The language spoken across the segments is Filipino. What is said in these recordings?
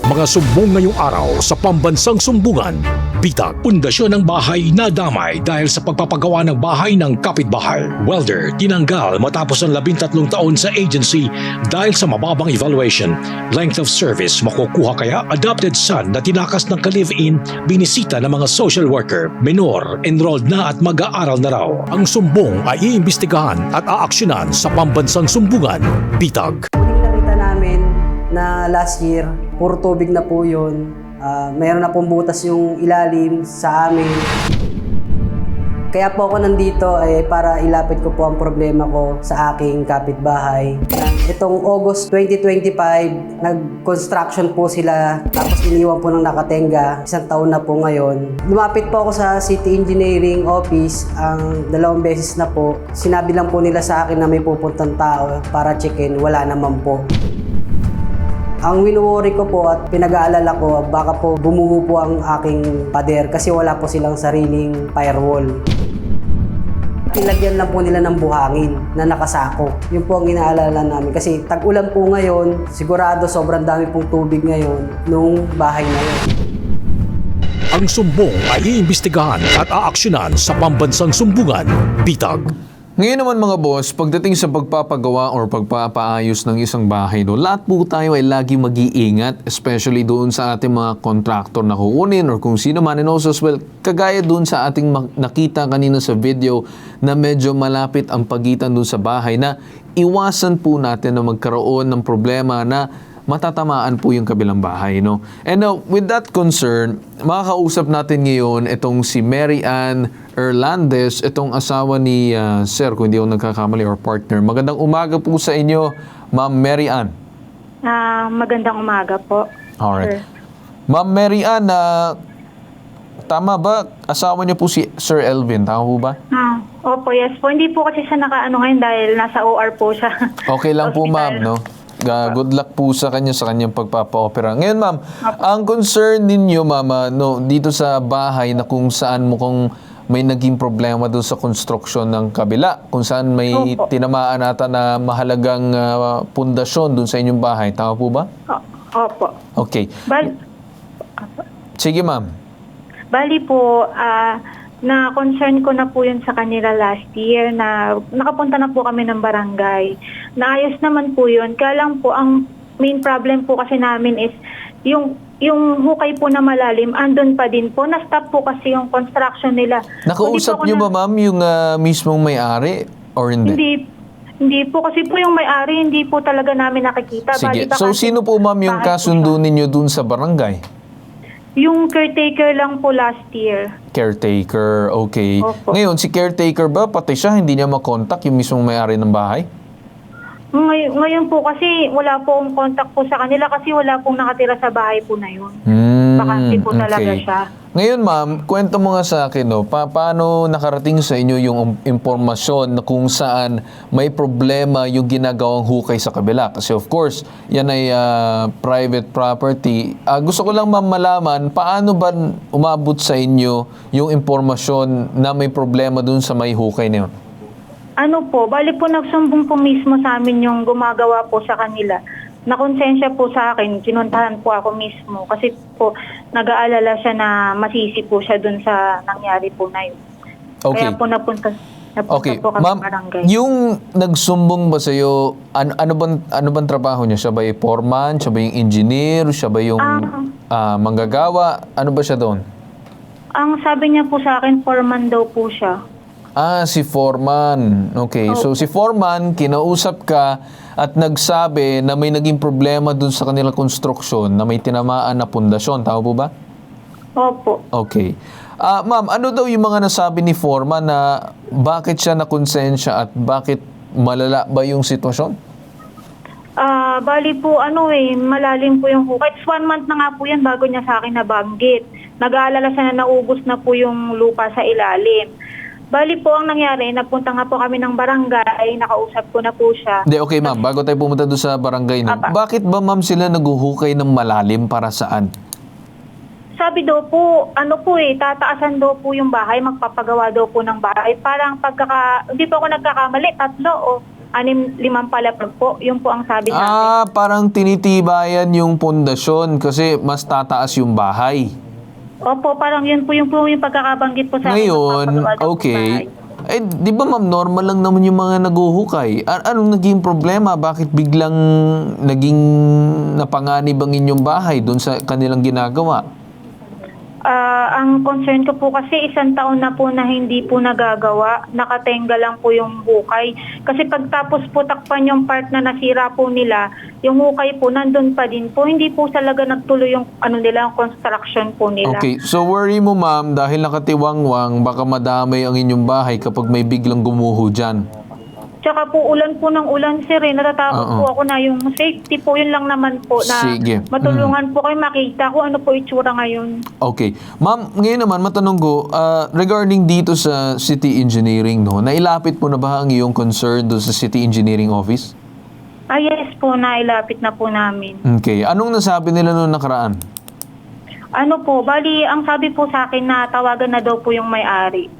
Mga sumbong ngayong araw sa pambansang sumbungan. Bitag, pundasyon ng bahay nadamay dahil sa pagpapagawa ng bahay ng kapitbahay. Welder, tinanggal matapos ang 13 taon sa agency dahil sa mababang evaluation. Length of service makukuha kaya adopted son na tinakas ng ka-live-in, binisita ng mga social worker. Minor, enrolled na at mag-aaral na raw. Ang sumbong ay iimbestigahan at aaksyonan sa pambansang sumbungan. Bitag. Huling nakita namin na last year, puro tubig na po yun. Mayroon na pong butas yung ilalim sa amin. Kaya po ako nandito ay para ilapit ko po ang problema ko sa aking kapitbahay. Itong August 2025, nag-construction po sila tapos iniwan po ng nakatenga. 1 taon na po ngayon. Lumapit po ako sa City Engineering Office ang 2 beses na po. Sinabi lang po nila sa akin na may pupuntang tao para checkin. Wala naman po. Ang wino-worry ko po at pinag-aalala ko, baka po bumuho po ang aking pader kasi wala po silang sariling firewall. Nilagyan lang po nila ng buhangin na nakasako. Yun po ang inaalala namin kasi tag-ulan po ngayon, sigurado sobrang dami pong tubig ngayon nung bahay na yun. Ang sumbong ay iimbestigahan at aaksyonan sa pambansang sumbungan. Bitag. Ngayon naman mga boss, pagdating sa pagpapagawa or pagpapaayos ng isang bahay, lahat po tayo ay lagi mag-iingat, especially doon sa ating mga contractor na kukunin or kung sino man, and also as well, kagaya doon sa ating nakita kanina sa video na medyo malapit ang pagitan doon sa bahay na iwasan po natin na magkaroon ng problema na matatamaan po yung kabilang bahay, no? And now, with that concern, makakausap natin ngayon itong si Mary Ann Erlandes, itong asawa ni Sir, kung hindi ako nagkakamali, or partner. Magandang umaga po sa inyo, Ma'am Mary Ann. Magandang umaga po. Alright. Sir. Ma'am Mary Ann, tama ba? Asawa niyo po si Sir Elvin, tama po ba? Opo, yes po. Hindi po kasi siya nakaano ngayon dahil nasa OR po siya. Okay lang po, Hospital. ma'am, no? Good luck po sa kanyang pagpapa-opera. Ngayon, ma'am, ang concern ninyo, mama, no, dito sa bahay na kung saan mukhang may naging problema doon sa construction ng kabila, kung saan may Opo. tinamaan ata na mahalagang pundasyon doon sa inyong bahay. Tama po ba? Opo. Okay. Bali Sige, ma'am. po, na-concern ko na po yun sa kanila last year na nakapunta na po kami ng barangay. Naayos naman po yun. Kaya lang po, ang main problem po kasi namin is yung hukay po na malalim, andun pa din po. Na-stop po kasi yung construction nila. Nakausap niyo ba, ma'am, yung mismong may-ari or hindi? Hindi po. Kasi po yung may-ari, hindi po talaga namin nakikita. Sige. Bali, So, bakante sino po, ma'am, yung bahay po kasundo siya. ninyo doon sa barangay? Yung caretaker lang po last year. Caretaker, okay. Opo. Ngayon, si caretaker ba, pati siya, hindi niya makontak yung mismong may-ari ng bahay? Ngayon po kasi wala po akong contact po sa kanila kasi wala pong nakatira sa bahay po na yun. Bakante po talaga siya. Ngayon, ma'am, kwento mo nga sa akin, no, paano nakarating sa inyo yung impormasyon na kung saan may problema yung ginagawang hukay sa kabila? Kasi of course, yan ay private property. Gusto ko lang, ma'am, malaman, paano ba umabot sa inyo yung impormasyon na may problema dun sa may hukay na yun? Bali po nagsumbong po mismo sa amin yung gumagawa po sa kanila. Nakonsensya po sa akin, kinuntahan po ako mismo kasi po nag-aalala siya na masisi po siya dun sa nangyari po na yun. Okay. Kaya po napunta Okay, po kami ma'am, sa barangay. yung nagsumbong ba sa'yo, ano bang trabaho niya? Siya ba yung foreman? Siya ba yung engineer? Siya ba yung manggagawa? Ano ba siya doon? Ang sabi niya po sa akin, foreman daw po siya. Si foreman. Okay, so si foreman, kinausap ka at nagsabi na may naging problema dun sa kanilang construction, na may tinamaan na pundasyon. Tama po ba? Opo. Okay. Ma'am, ano daw yung mga nasabi ni foreman na bakit siya nakonsensya at bakit malala ba yung sitwasyon? Bali po, malalim po yung hukay. It's 1 month na nga po yan bago niya sa akin nabanggit. Nag-aalala siya na naubos na po yung lupa sa ilalim. Bali po, ang nangyari, napunta nga po kami ng barangay, nakausap ko na po siya. Hindi, okay ma'am, bago tayo pumunta doon sa barangay na, bakit ba ma'am sila naguhukay ng malalim para saan? Sabi daw po, tataasan daw po yung bahay, magpapagawa daw po ng bahay. Parang hindi po ako nagkakamali, 3 o limang palapag po. Yun po ang sabi namin. Parang tinitibayan yung pundasyon kasi mas tataas yung bahay. Opo, parang yun po yung pagkakabanggit po sa amin. Ngayon, Magpapagawa daw po okay. bahay. Di ba ma'am, normal lang naman yung mga naguhukay. Anong naging problema? Bakit biglang naging napanganib ang inyong bahay doon sa kanilang ginagawa? Ang concern ko po kasi 1 taon na po na hindi po nagagawa. Nakatenga lang po yung hukay. Kasi pagtapos po takpan yung part na nasira po nila, yung hukay po nandun pa din po. Hindi po talaga nagtuloy yung yung construction po nila. Okay, so worry mo ma'am, dahil nakatiwangwang, baka madamay ang inyong bahay kapag may biglang gumuho dyan. Tsaka po ulan po ng ulan, sir. Natatakot po ako na yung safety po, yun lang naman po. Na Sige. matulungan po kayo makita kung ano po itsura ngayon. Okay. Ma'am, ngayon naman matanong ko, regarding dito sa City Engineering, no, nailapit mo na ba ang iyong concern doon sa City Engineering Office? Yes po, nailapit na po namin. Okay. Anong nasabi nila noong nakaraan? Ano po, bali, ang sabi po sa akin na tawagan na daw po yung may-ari.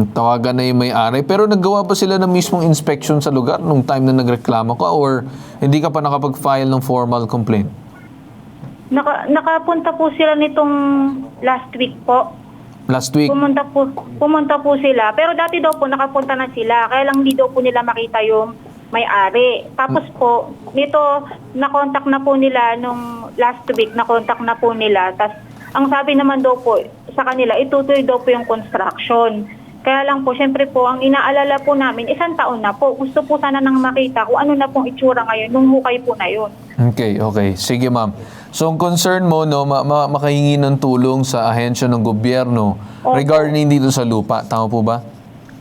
Tawagan na yung may-ari. Pero naggawa ba sila ng mismong inspection sa lugar nung time na nagreklamo ka or hindi ka pa nakapag-file ng formal complaint? Nakapunta po sila nitong last week po. Last week? Pumunta po sila. Pero dati daw po nakapunta na sila. Kaya lang hindi daw po nila makita yung may-ari. Tapos po, nito, nakontak na po nila nung last week, nakontak na po nila. Tapos, ang sabi naman daw po sa kanila, itutuloy daw po yung construction. Kaya lang po, syempre po, ang inaalala po namin, 1 taon na po. Gusto po sana nang makita kung ano na pong itsura ngayon, nung hukay po na yun. Okay. Sige ma'am. So ang concern mo, no, makahingi ng tulong sa ahensya ng gobyerno regarding dito sa lupa. Tama po ba?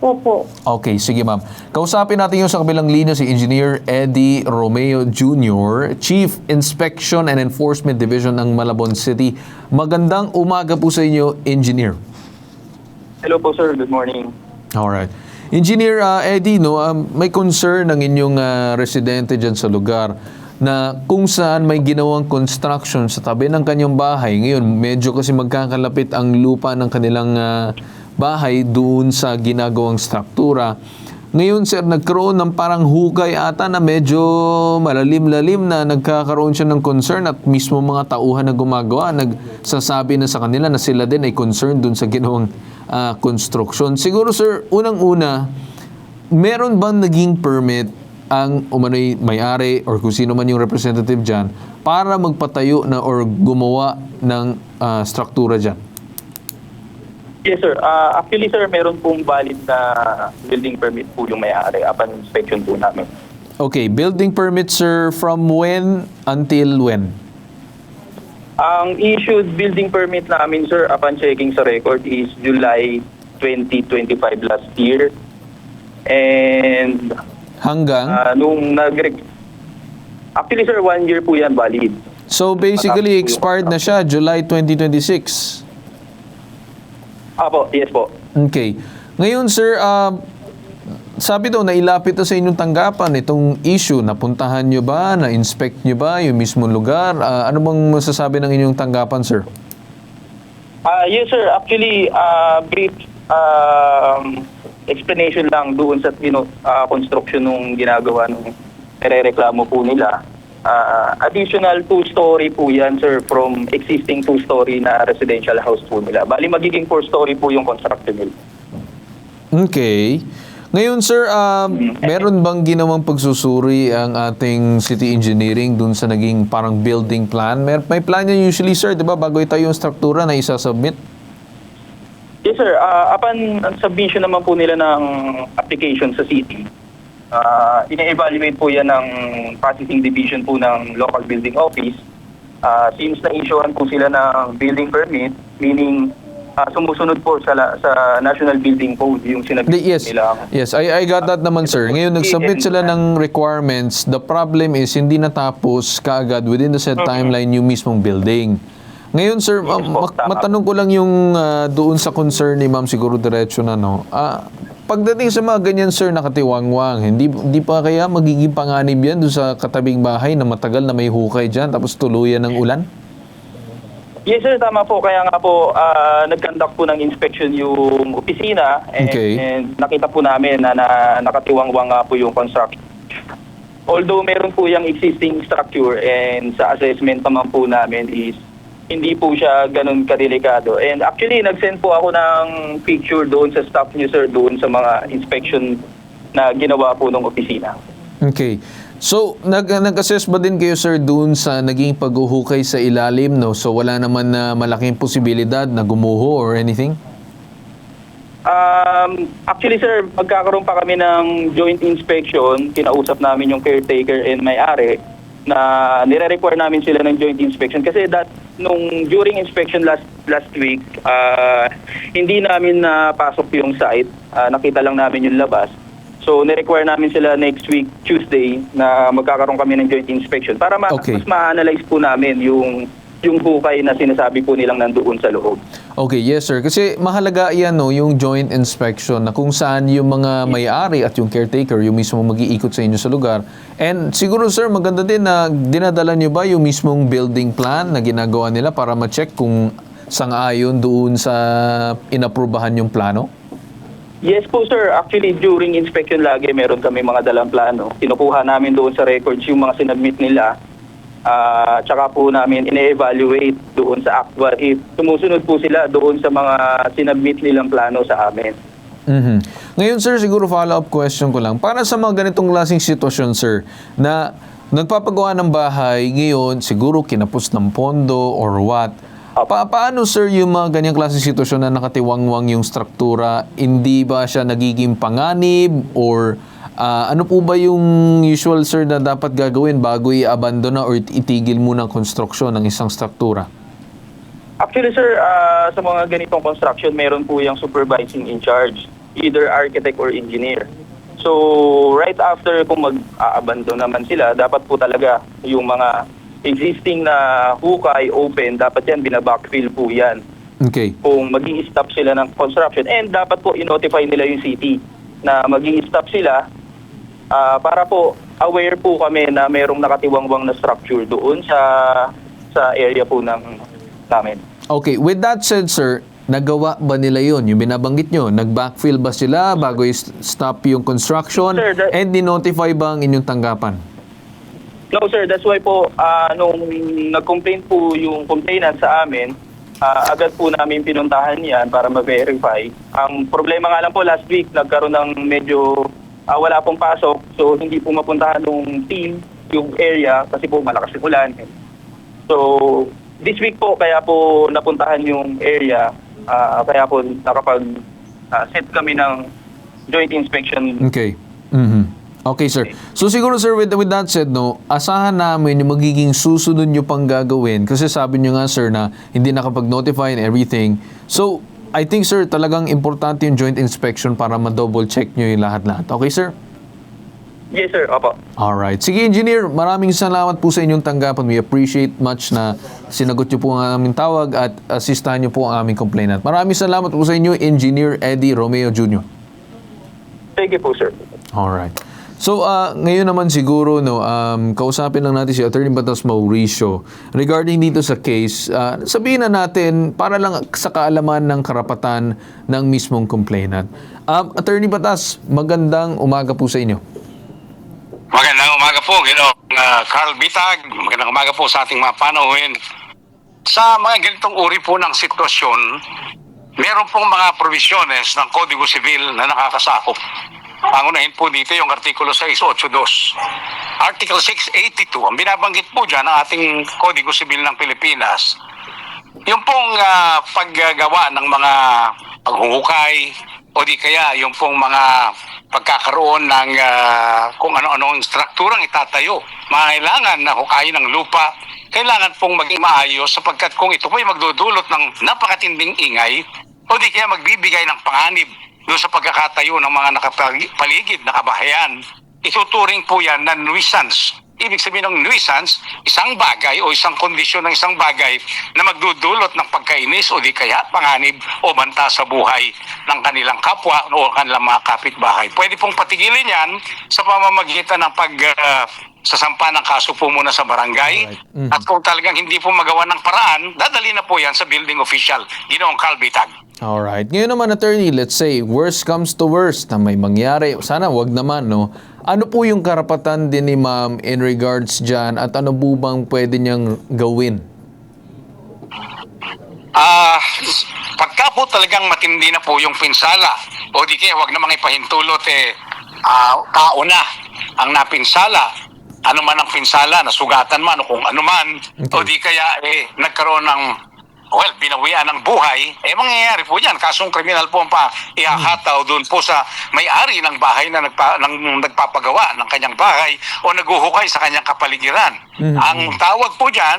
Opo. Okay, sige ma'am. Kausapin natin yung sa kabilang linya si Engineer Eddie Romeo Jr., Chief Inspection and Enforcement Division ng Malabon City. Magandang umaga po sa inyo, Engineer. Hello po sir, good morning. Alright. Engineer Eddie, no, may concern ng inyong residente dyan sa lugar na kung saan may ginawang construction sa tabi ng kanyang bahay. Ngayon, medyo kasi magkakalapit ang lupa ng kanilang bahay doon sa ginagawang struktura. Ngayon, sir, nagkaroon ng parang hukay ata na medyo malalim-lalim na nagkakaroon siya ng concern at mismo mga tauhan na gumagawa nagsasabi na sa kanila na sila din ay concerned doon sa ginawang construction. Siguro, sir, unang-una, meron bang naging permit ang umano'y may-ari or kung sino man yung representative dyan para magpatayo na or gumawa ng struktura dyan? Yes sir, actually sir, meron pong valid na building permit po yung may-ari upon inspection po namin. Okay, building permit, sir, from when until when? Ang issued building permit namin sir, upon checking sa record is July 2025 last year. And Hanggang? actually sir, 1 year po yan valid. So basically, expired na siya, July 2026. Apo, yes po. Okay. Ngayon, sir, sabi daw, nailapit na sa inyong tanggapan itong issue. Napuntahan nyo ba? Na-inspect nyo ba yung mismong lugar? Ano bang masasabi ng inyong tanggapan, sir? Yes sir, actually, brief explanation lang doon sa construction nung ginagawa nung rereklamo po nila. Additional 2-story po yan, sir, from existing 2-story na residential house po nila. Bali, magiging 4-story po yung construction nila. Okay. Ngayon, sir, meron bang ginawang pagsusuri ang ating city engineering dun sa naging parang building plan? May plan yan usually, sir, di ba? Bago itayo yung struktura na isasubmit? Yes, sir. Upon submission naman po nila ng application sa city, ina-evaluate po yan ng processing division po ng local building office. Since na-issuean po sila ng building permit, meaning sumusunod po sa National Building Code yung sinabi nila. Yes, I got that naman, sir. Ngayon, nag-submit sila ng requirements. The problem is, hindi natapos kaagad within the set timeline yung mismong building. Ngayon, sir, matanong ko lang yung doon sa concern ni ma'am, siguro diretso na, no? Pagdating sa mga ganyan, sir, nakatiwangwang, hindi pa kaya magiging panganib yan doon sa katabing bahay na matagal na may hukay dyan tapos tuluyan ng ulan? Yes sir, tama po. Kaya nga po, nag-conduct po ng inspection yung opisina and nakita po namin na nakatiwangwang nga po yung construction although meron po yung existing structure and sa assessment naman po namin is hindi po siya ganun kadelikado. And actually, nag-send po ako ng picture doon sa staff niyo, sir, doon sa mga inspection na ginawa po ng opisina. Okay. So, nag-assess ba din kayo, sir, doon sa naging paghuhukay sa ilalim, no? So, wala naman na malaking posibilidad na gumuho or anything? Actually, sir, magkakaroon pa kami ng joint inspection. Kinausap namin yung caretaker and may-ari na nire-require namin sila ng joint inspection kasi during inspection last week, hindi namin napasok yung site. Nakita lang namin yung labas. So, nirequire namin sila next week, Tuesday, na magkakaroon kami ng joint inspection para mas ma-analyze po namin yung hukay na sinasabi po nilang nandoon sa loob. Okay, yes sir. Kasi mahalaga yan, no, yung joint inspection na kung saan yung mga may-ari at yung caretaker, yung mismo mag-iikot sa inyo sa lugar. And siguro sir, maganda din na dinadala nyo ba yung mismong building plan na ginagawa nila para ma-check kung sang-ayon doon sa inaprubahan yung plano? Yes po sir, actually during inspection lagi meron kami mga dalang plano. Kinukuha namin doon sa records yung mga sinubmit nila. Tsaka po namin ine-evaluate doon sa actual if sumusunod po sila doon sa mga sinubmit nilang plano sa amin. Mhm. Ngayon sir, siguro follow-up question ko lang. Para sa mga ganitong klaseng sitwasyon sir, na nagpapagawa ng bahay, ngayon siguro kinapos ng pondo or what, paano sir yung mga ganyang klaseng sitwasyon na nakatiwangwang yung struktura, hindi ba siya nagiging panganib or ano po ba yung usual sir na dapat gagawin bago i-abandona or itigil muna ang construction ng isang struktura? Actually sir, sa mga ganitong construction, meron po yung supervising in charge, either architect or engineer. So right after kung mag-aabandon naman sila, dapat po talaga yung mga existing na hukay open, dapat yan binabackfill po yan. Okay. Kung mag-i-stop sila ng construction, and dapat po i-notify nila yung city na mag-i-stop sila para po aware po kami na merong nakatiwangwang na structure doon sa area po namin. Okay, with that said sir, nagawa ba nila yun? Yung binabanggit nyo, nag-backfill ba sila bago i-stop yung construction? Sir, and dinotify ba ang inyong tanggapan? No sir, that's why po nung nag-complain po yung complainant sa amin, agad po namin pinuntahan yan para ma-verify. Ang problema nga lang po last week, nagkaroon ng medyo wala pong pasok, so hindi po mapuntahan ng team yung area kasi po malakas yung ulan. So this week po kaya po napuntahan yung area, kaya po nakapag-set kami ng joint inspection. Okay. Mhm. Okay, sir. So siguro, sir, with that said, no, asahan namin yung magiging susunod nyo pang gagawin kasi sabi nyo nga, sir, na hindi nakapag-notify and everything. So, I think, sir, talagang importante yung joint inspection para ma-double check nyo yung lahat-lahat. Okay, sir? Yes, sir. Opo. Alright. Sige, engineer, maraming salamat po sa inyong tanggapan. We appreciate much na sinagot nyo po ang aming tawag at assistahan nyo po ang aming complainant. Maraming salamat po sa inyo, Engineer Eddie Romeo Jr. Thank you po, sir. Alright. So, ngayon naman siguro, no, kausapin lang natin si Attorney Batas Mauricio regarding dito sa case. Sabihin na natin, para lang sa kaalaman ng karapatan ng mismong complainant. Attorney Batas, magandang umaga po sa inyo. Magandang umaga po, Carl Bitag. Magandang umaga po sa ating mga panauhin. Sa mga ganitong uri po ng sitwasyon, meron pong mga provisiones ng Kodigo Sibil na nakakasakop. Ang unahin po dito yung Artikulo 682. Article 682, ang binabanggit po dyan ng ating Kodigo Sibil ng Pilipinas, yung pong paggagawa ng mga paghuhukay o di kaya yung pong mga pagkakaroon ng kung ano-anong strukturang itatayo. Kailangan na hukayin ng lupa, kailangan pong maging maayos sapagkat kung ito po ay magdudulot ng napakatinding ingay o di kaya magbibigay ng panganib doon sa pagkakatayo ng mga nakapaligid na kabahayan, ituturing po yan na nuisance. Ibig sabihin ng nuisance, isang bagay o isang kondisyon ng isang bagay na magdudulot ng pagkainis o di kaya panganib o banta sa buhay ng kanilang kapwa o kanilang mga kapitbahay. Pwede pong patigilin yan sa pamamagitan ng sasampa ng kaso po muna sa barangay. At kung talagang hindi po magawa ng paraan, dadali na po yan sa building official. Ginoong Carl Bitag. Alright. Ngayon naman, attorney, let's say, worst comes to worst na may mangyari. Sana wag naman, no? Ano po yung karapatan din ni ma'am in regards dyan at ano po bang pwede niyang gawin? Pagka po talagang matindi na po yung pinsala, o di kaya wag namang ipahintulot tao na ang napinsala, ano man ang pinsala, nasugatan man o kung ano man, o di kaya nagkaroon ng binawian ng buhay, mangyayari po yan. Kasong kriminal po ang ihahataw doon po sa may-ari ng bahay na nagpapagawa ng kanyang bahay o naguhukay sa kanyang kapaligiran. Ang tawag po dyan,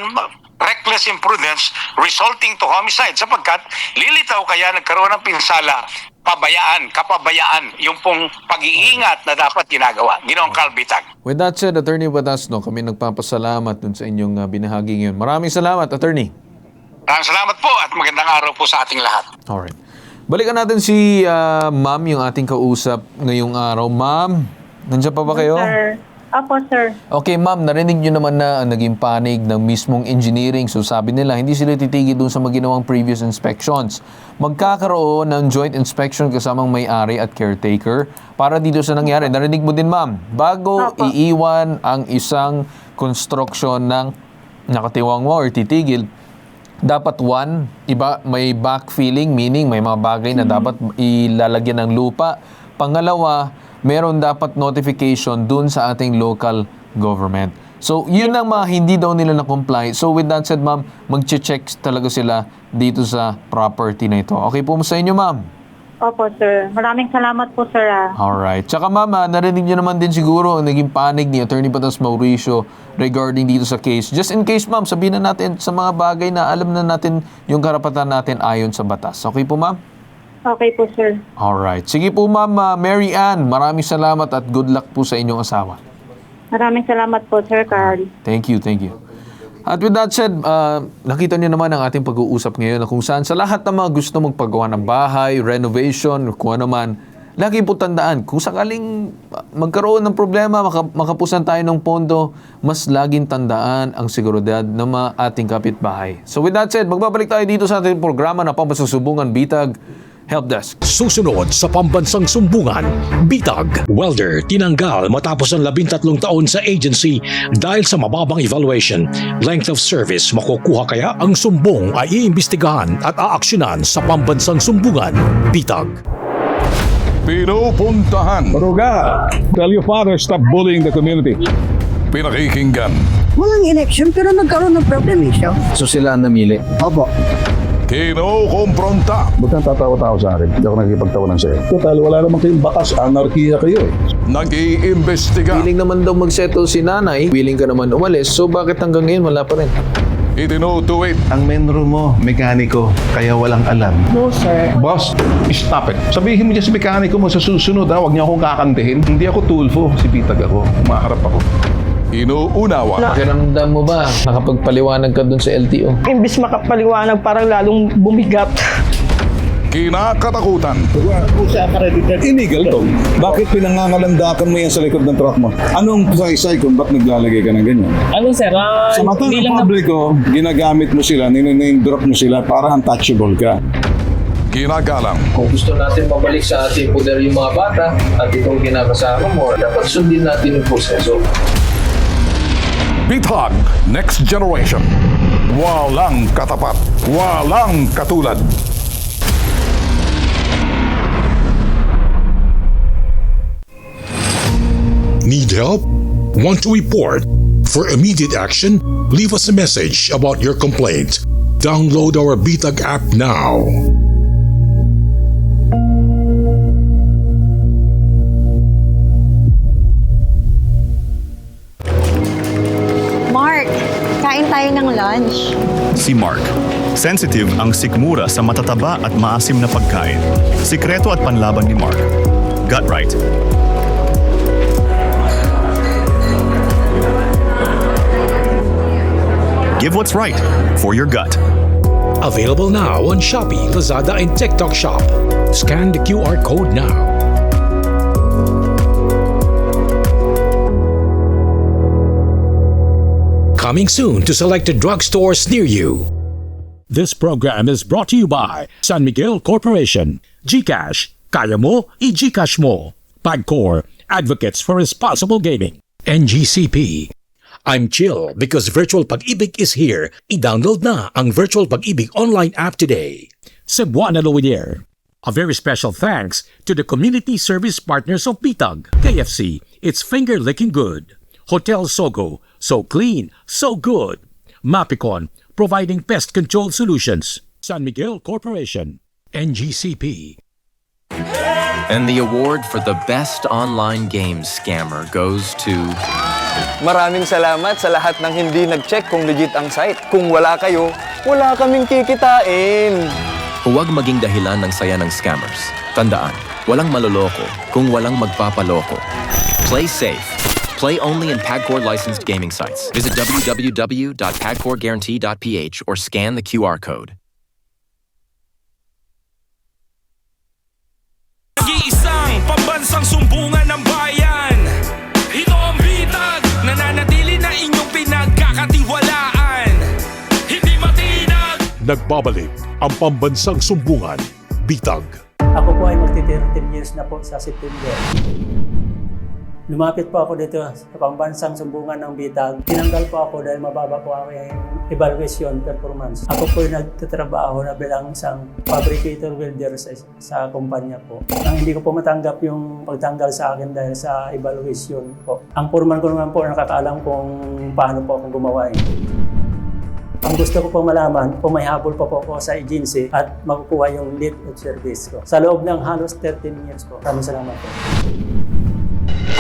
reckless imprudence resulting to homicide, sapagkat lilitaw kaya nagkaroon ng pinsala, kapabayaan yung pong pag-iingat na dapat ginagawa. Ginoong Carl Bitag. With that said, Attorney Batasno, kami nagpapasalamat dun sa inyong binahagi ngayon. Maraming salamat, Attorney. Maraming salamat po at magandang araw po sa ating lahat. Alright. Balikan natin si ma'am, yung ating kausap ngayong araw. Ma'am, nandiyan pa ba kayo? Sir. Apo, sir. Okay, ma'am, narinig nyo naman na naging panig ng mismong engineering. So sabi nila, hindi sila titigil dun sa maginawang previous inspections. Magkakaroon ng joint inspection kasamang may-ari at caretaker para dito sa nangyari. Narinig mo din, ma'am, bago Apo. iiwan ang isang construction ng nakatiwang mo or titigil, dapat may backfilling, meaning may mga bagay na dapat ilalagyan ng lupa. Pangalawa, meron dapat notification dun sa ating local government. So, yun ang mga hindi daw nila na-comply. So, with that said, ma'am, mag-check talaga sila dito sa property na ito. Okay po sa inyo, ma'am? Opo, sir. Maraming salamat po, sir. Alright. Tsaka, ma'am, narinig nyo naman din siguro ang naging panig ni Attorney Batas Mauricio regarding dito sa case. Just in case, ma'am, sabihin na natin sa mga bagay na alam na natin yung karapatan natin ayon sa batas. Okay po, ma'am? Okay po, sir. Alright. Sige po, ma'am, Mary Ann, maraming salamat at good luck po sa inyong asawa. Maraming salamat po, Sir Carl. Thank you, thank you. At with that said, nakita niyo naman ang ating pag-uusap ngayon na kung saan sa lahat ng mga gusto magpagawa ng bahay, renovation, kung ano man, lagi po tandaan, kung sakaling magkaroon ng problema, makapusan tayo ng pondo, mas laging tandaan ang seguridad ng mga ating kapitbahay. So with that said, magbabalik tayo dito sa ating programa na Pambansangsang Bitag Helpdesk. Susunod sa pambansang sumbungan, Bitag. Welder tinanggal matapos ang 13 taon sa agency dahil sa mababang evaluation. Length of service makukuha kaya? Ang sumbong ay iimbestigahan at aaksyonan sa pambansang sumbungan, Bitag. Pinupuntahan. Maruga, tell your father stop bullying the community. Pinakikinggan. Walang election pero nagkaroon ng problem siya. So sila ang namili? Opo. Kinukumpronta. Ba't nang tatawa-tawa sa akin? Hindi ako nakikipagtawanan sa'yo. Total, wala naman kayong batas. Anarkiya kayo eh. Nag-iimbestiga. Willing naman daw mag-settle si nanay, willing ka naman umalis, so bakit hanggang ngayon wala pa rin? Itinutuwid. Ang menro mo, mekaniko, kaya walang alam. No, sir. Boss, stop it. Sabihin mo dyan sa mekaniko mo sa susunod ha, huwag niyo akong kakantihin. Hindi ako tulfo, si Bitag ako. Umaharap ako. Inuunawa. Pakiramdam mo ba, nakapagpaliwanag ka dun sa LTO? Imbis makapaliwanag, parang lalong bumigat. Kinakatakutan. Illegal to. Bakit pinangangalandakan mo yan sa likod ng truck mo? Anong saysay kung ba't naglalagay ka ng ganyan? Ano sir, Sa mata ng publiko, ginagamit mo sila, niname drop mo sila para untouchable ka. Ginagalang. Kung gusto natin mabalik sa ating poder yung mga bata at itong kinakasama mo, dapat sundin natin yung proseso. Bitag. Next Generation. Walang katapat. Walang katulad. Need help? Want to report? For immediate action, leave us a message about your complaint. Download our Bitag app now. Mark, kain tayo ng lunch. Si Mark. Sensitive ang sikmura sa matataba at maasim na pagkain. Sikreto at panlaban ni Mark. Gut Right. Give what's right for your gut. Available now on Shopee, Lazada, and TikTok Shop. Scan the QR code now. Coming soon to selected drugstores near you. This program is brought to you by San Miguel Corporation, GCash, kaya mo, i-GCash mo, PagCor, advocates for responsible gaming. NGCP. I'm chill because Virtual Pag-ibig is here. I-download na ang Virtual Pag-ibig online app today. Cebuana Luwinier. A very special thanks to the community service partners of Bitag, KFC, it's finger-licking good. Hotel Sogo, so clean, so good. Mapicon, providing pest control solutions. San Miguel Corporation, NGCP. And the award for the best online game scammer goes to... Maraming salamat sa lahat ng hindi nag-check kung legit ang site. Kung wala kayo, wala kaming kikitain. Huwag maging dahilan ng saya ng scammers. Tandaan, walang maloloko kung walang magpapaloko. Play safe. Play only in Pagcor licensed gaming sites. Visit www.pagcorguarantee.ph or scan the QR code. Nag-iisang pambansang sumbungan ng bayan. Ito ang bitag, nananatili na inyong pinagkakatiwalaan. Hindi matinag. Nagbabalik ang pambansang sumbungan, Bitag. Ako po ay magti-13 years na po sa September. Lumapit po ako dito sa pambansang sumbungan ng Bitag. Tinanggal po ako dahil mababa po ako yung evaluation performance. Ako po ay nagtatrabaho na bilang isang fabricator welder sa kumpanya po. Ang hindi ko po matanggap yung pagtanggal sa akin dahil sa evaluation po. Ang foreman ko naman po nakakaalam kung paano po ako gumawa. Ang gusto ko po malaman, kung may habol pa po ako sa agency at makukuha yung lead of service ko. Sa loob ng halos 13 years po. Maraming salamat po.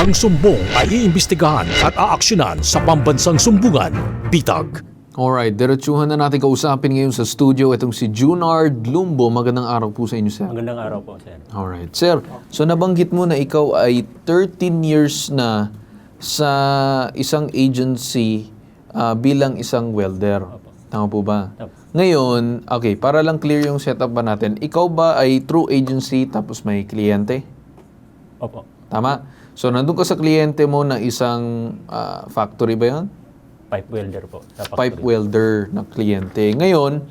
Ang sumbong ay iimbestigahan at aaksyonan sa pambansang sumbungan, Bitag. Alright, diretsuhan na natin kausapin ngayon sa studio itong si Junard Lumbo. Magandang araw po sa inyo, sir. Magandang araw po, sir. Alright. Sir, so nabanggit mo na ikaw ay 13 years na sa isang agency bilang isang welder. Tama po ba? Ngayon, okay, para lang clear yung setup ba natin, ikaw ba ay through agency tapos may kliyente? Opo. Tama? So, nandun ka sa kliyente mo na isang factory ba yun? Pipe welder po. Sa Pipe welder na kliyente. Ngayon,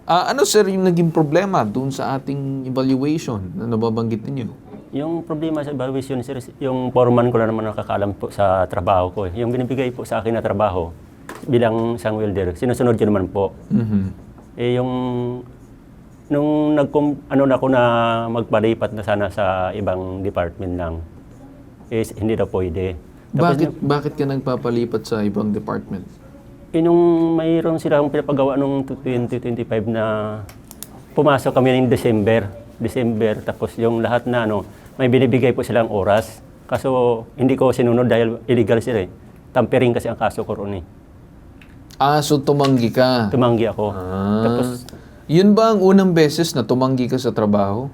ano sir yung naging problema dun sa ating evaluation na nababanggit ninyo? Yung problema sa evaluation, sir, yung foreman ko na naman nakakaalam po sa trabaho ko. Yung binibigay po sa akin na trabaho bilang isang welder, sinusunod ko naman po. Eh yung nung ako na magpalipat na sana sa ibang department lang, is hindi na pwede. Tapos, Bakit ka nagpapalipat sa ibang department? Nung mayroon silang pinapagawa nung 2025 na pumasok kami ng December, tapos yung lahat na may binibigay po silang oras. Kaso hindi ko sinunod dahil illegal sila eh. Tampering kasi ang kaso ko roon eh. So tumanggi ka? Tumanggi ako. Tapos, yun ba ang unang beses na tumanggi ka sa trabaho?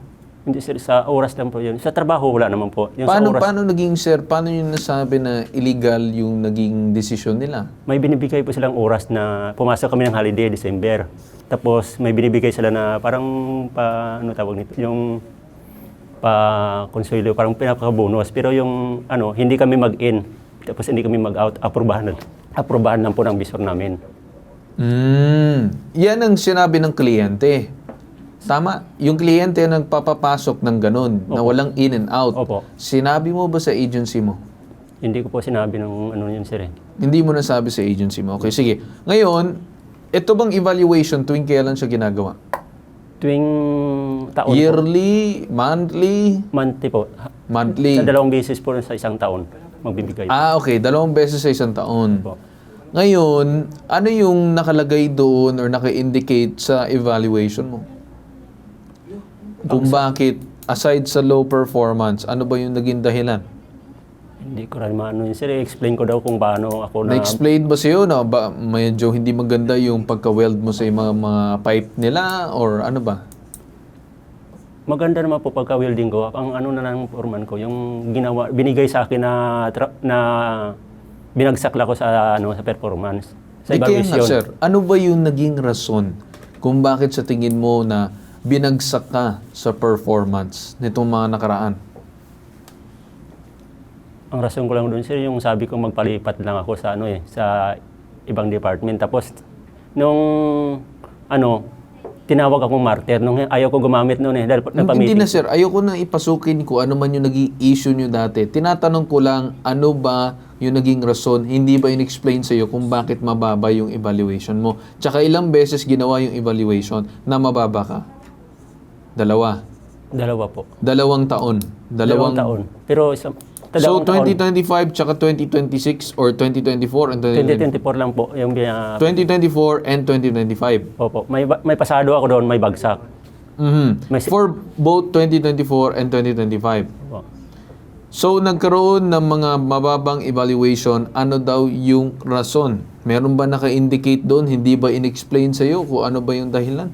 Hindi sir, sa oras lang po yun. Sa trabaho wala naman po. Yung paano naging sir, paano yun nasabi na illegal yung naging desisyon nila? May binibigay po silang oras na pumasok kami ng holiday, December. Tapos may binibigay sila na parang ano tawag nito, yung pa-consuelo, parang pinapaka-bonus. Pero yung hindi kami mag-in, tapos hindi kami mag-out, aprobahan lang po ng visor namin. Yan ang sinabi ng kliyente. Tama, yung kliyente ang nagpapapasok ng ganun, na walang in and out. Opo. Sinabi mo ba sa agency mo? Hindi ko po sinabi ng yun, sir. Hindi mo nasabi sa agency mo. Okay, sige. Ngayon, ito bang evaluation tuwing kailan siya ginagawa? Tuwing taon Yearly? Po. Monthly? Monthly po. Monthly? Sa 2 beses po sa isang taon magbibigay. Okay. 2 beses sa isang taon. Po. Ngayon, ano yung nakalagay doon or naka-indicate sa evaluation mo? Kung bakit, aside sa low performance, ano ba yung naging dahilan? Hindi ko rin maano yun, sir. I-explain ko daw kung paano ako na... Na-explain ba sa'yo na medyo hindi maganda yung pagka-weld mo sa mga pipe nila or ano ba? Maganda naman po pagka-welding ko. Ang na ng foreman ko, yung binigay sa akin na binagsakla ko sa performance. Sa evaluation. Sir, ano ba yung naging rason kung bakit sa tingin mo na binagsak ka sa performance nitong mga nakaraan? Ang rason ko lang doon, sir, yung sabi ko magpalipat lang ako sa sa ibang department. Tapos nung tinawag akong martyr. Nung ayaw ko gumamit noon dahil Hindi nagpa-meeting. na sir, ayoko na ipasukin ko ano man yung naging issue nyo dati. Tinatanong ko lang, ano ba yung naging rason? Hindi ba in-explain sa'yo kung bakit mababa yung evaluation mo? Tsaka ilang beses ginawa yung evaluation na mababa ka? Dalawa. Po. 2 taon. Dalawang taon. Pero So, dalawang taon. 2025 tsaka 2026 or 2024 and 2024 lang po yung 2024 and 2025. Opo. May pasado ako doon, may bagsak. For both 2024 and 2025. Opo. So, nagkaroon ng mga mababang evaluation, ano daw yung rason? Meron ba naka-indicate doon? Hindi ba in-explain sa'yo kung ano ba yung dahilan?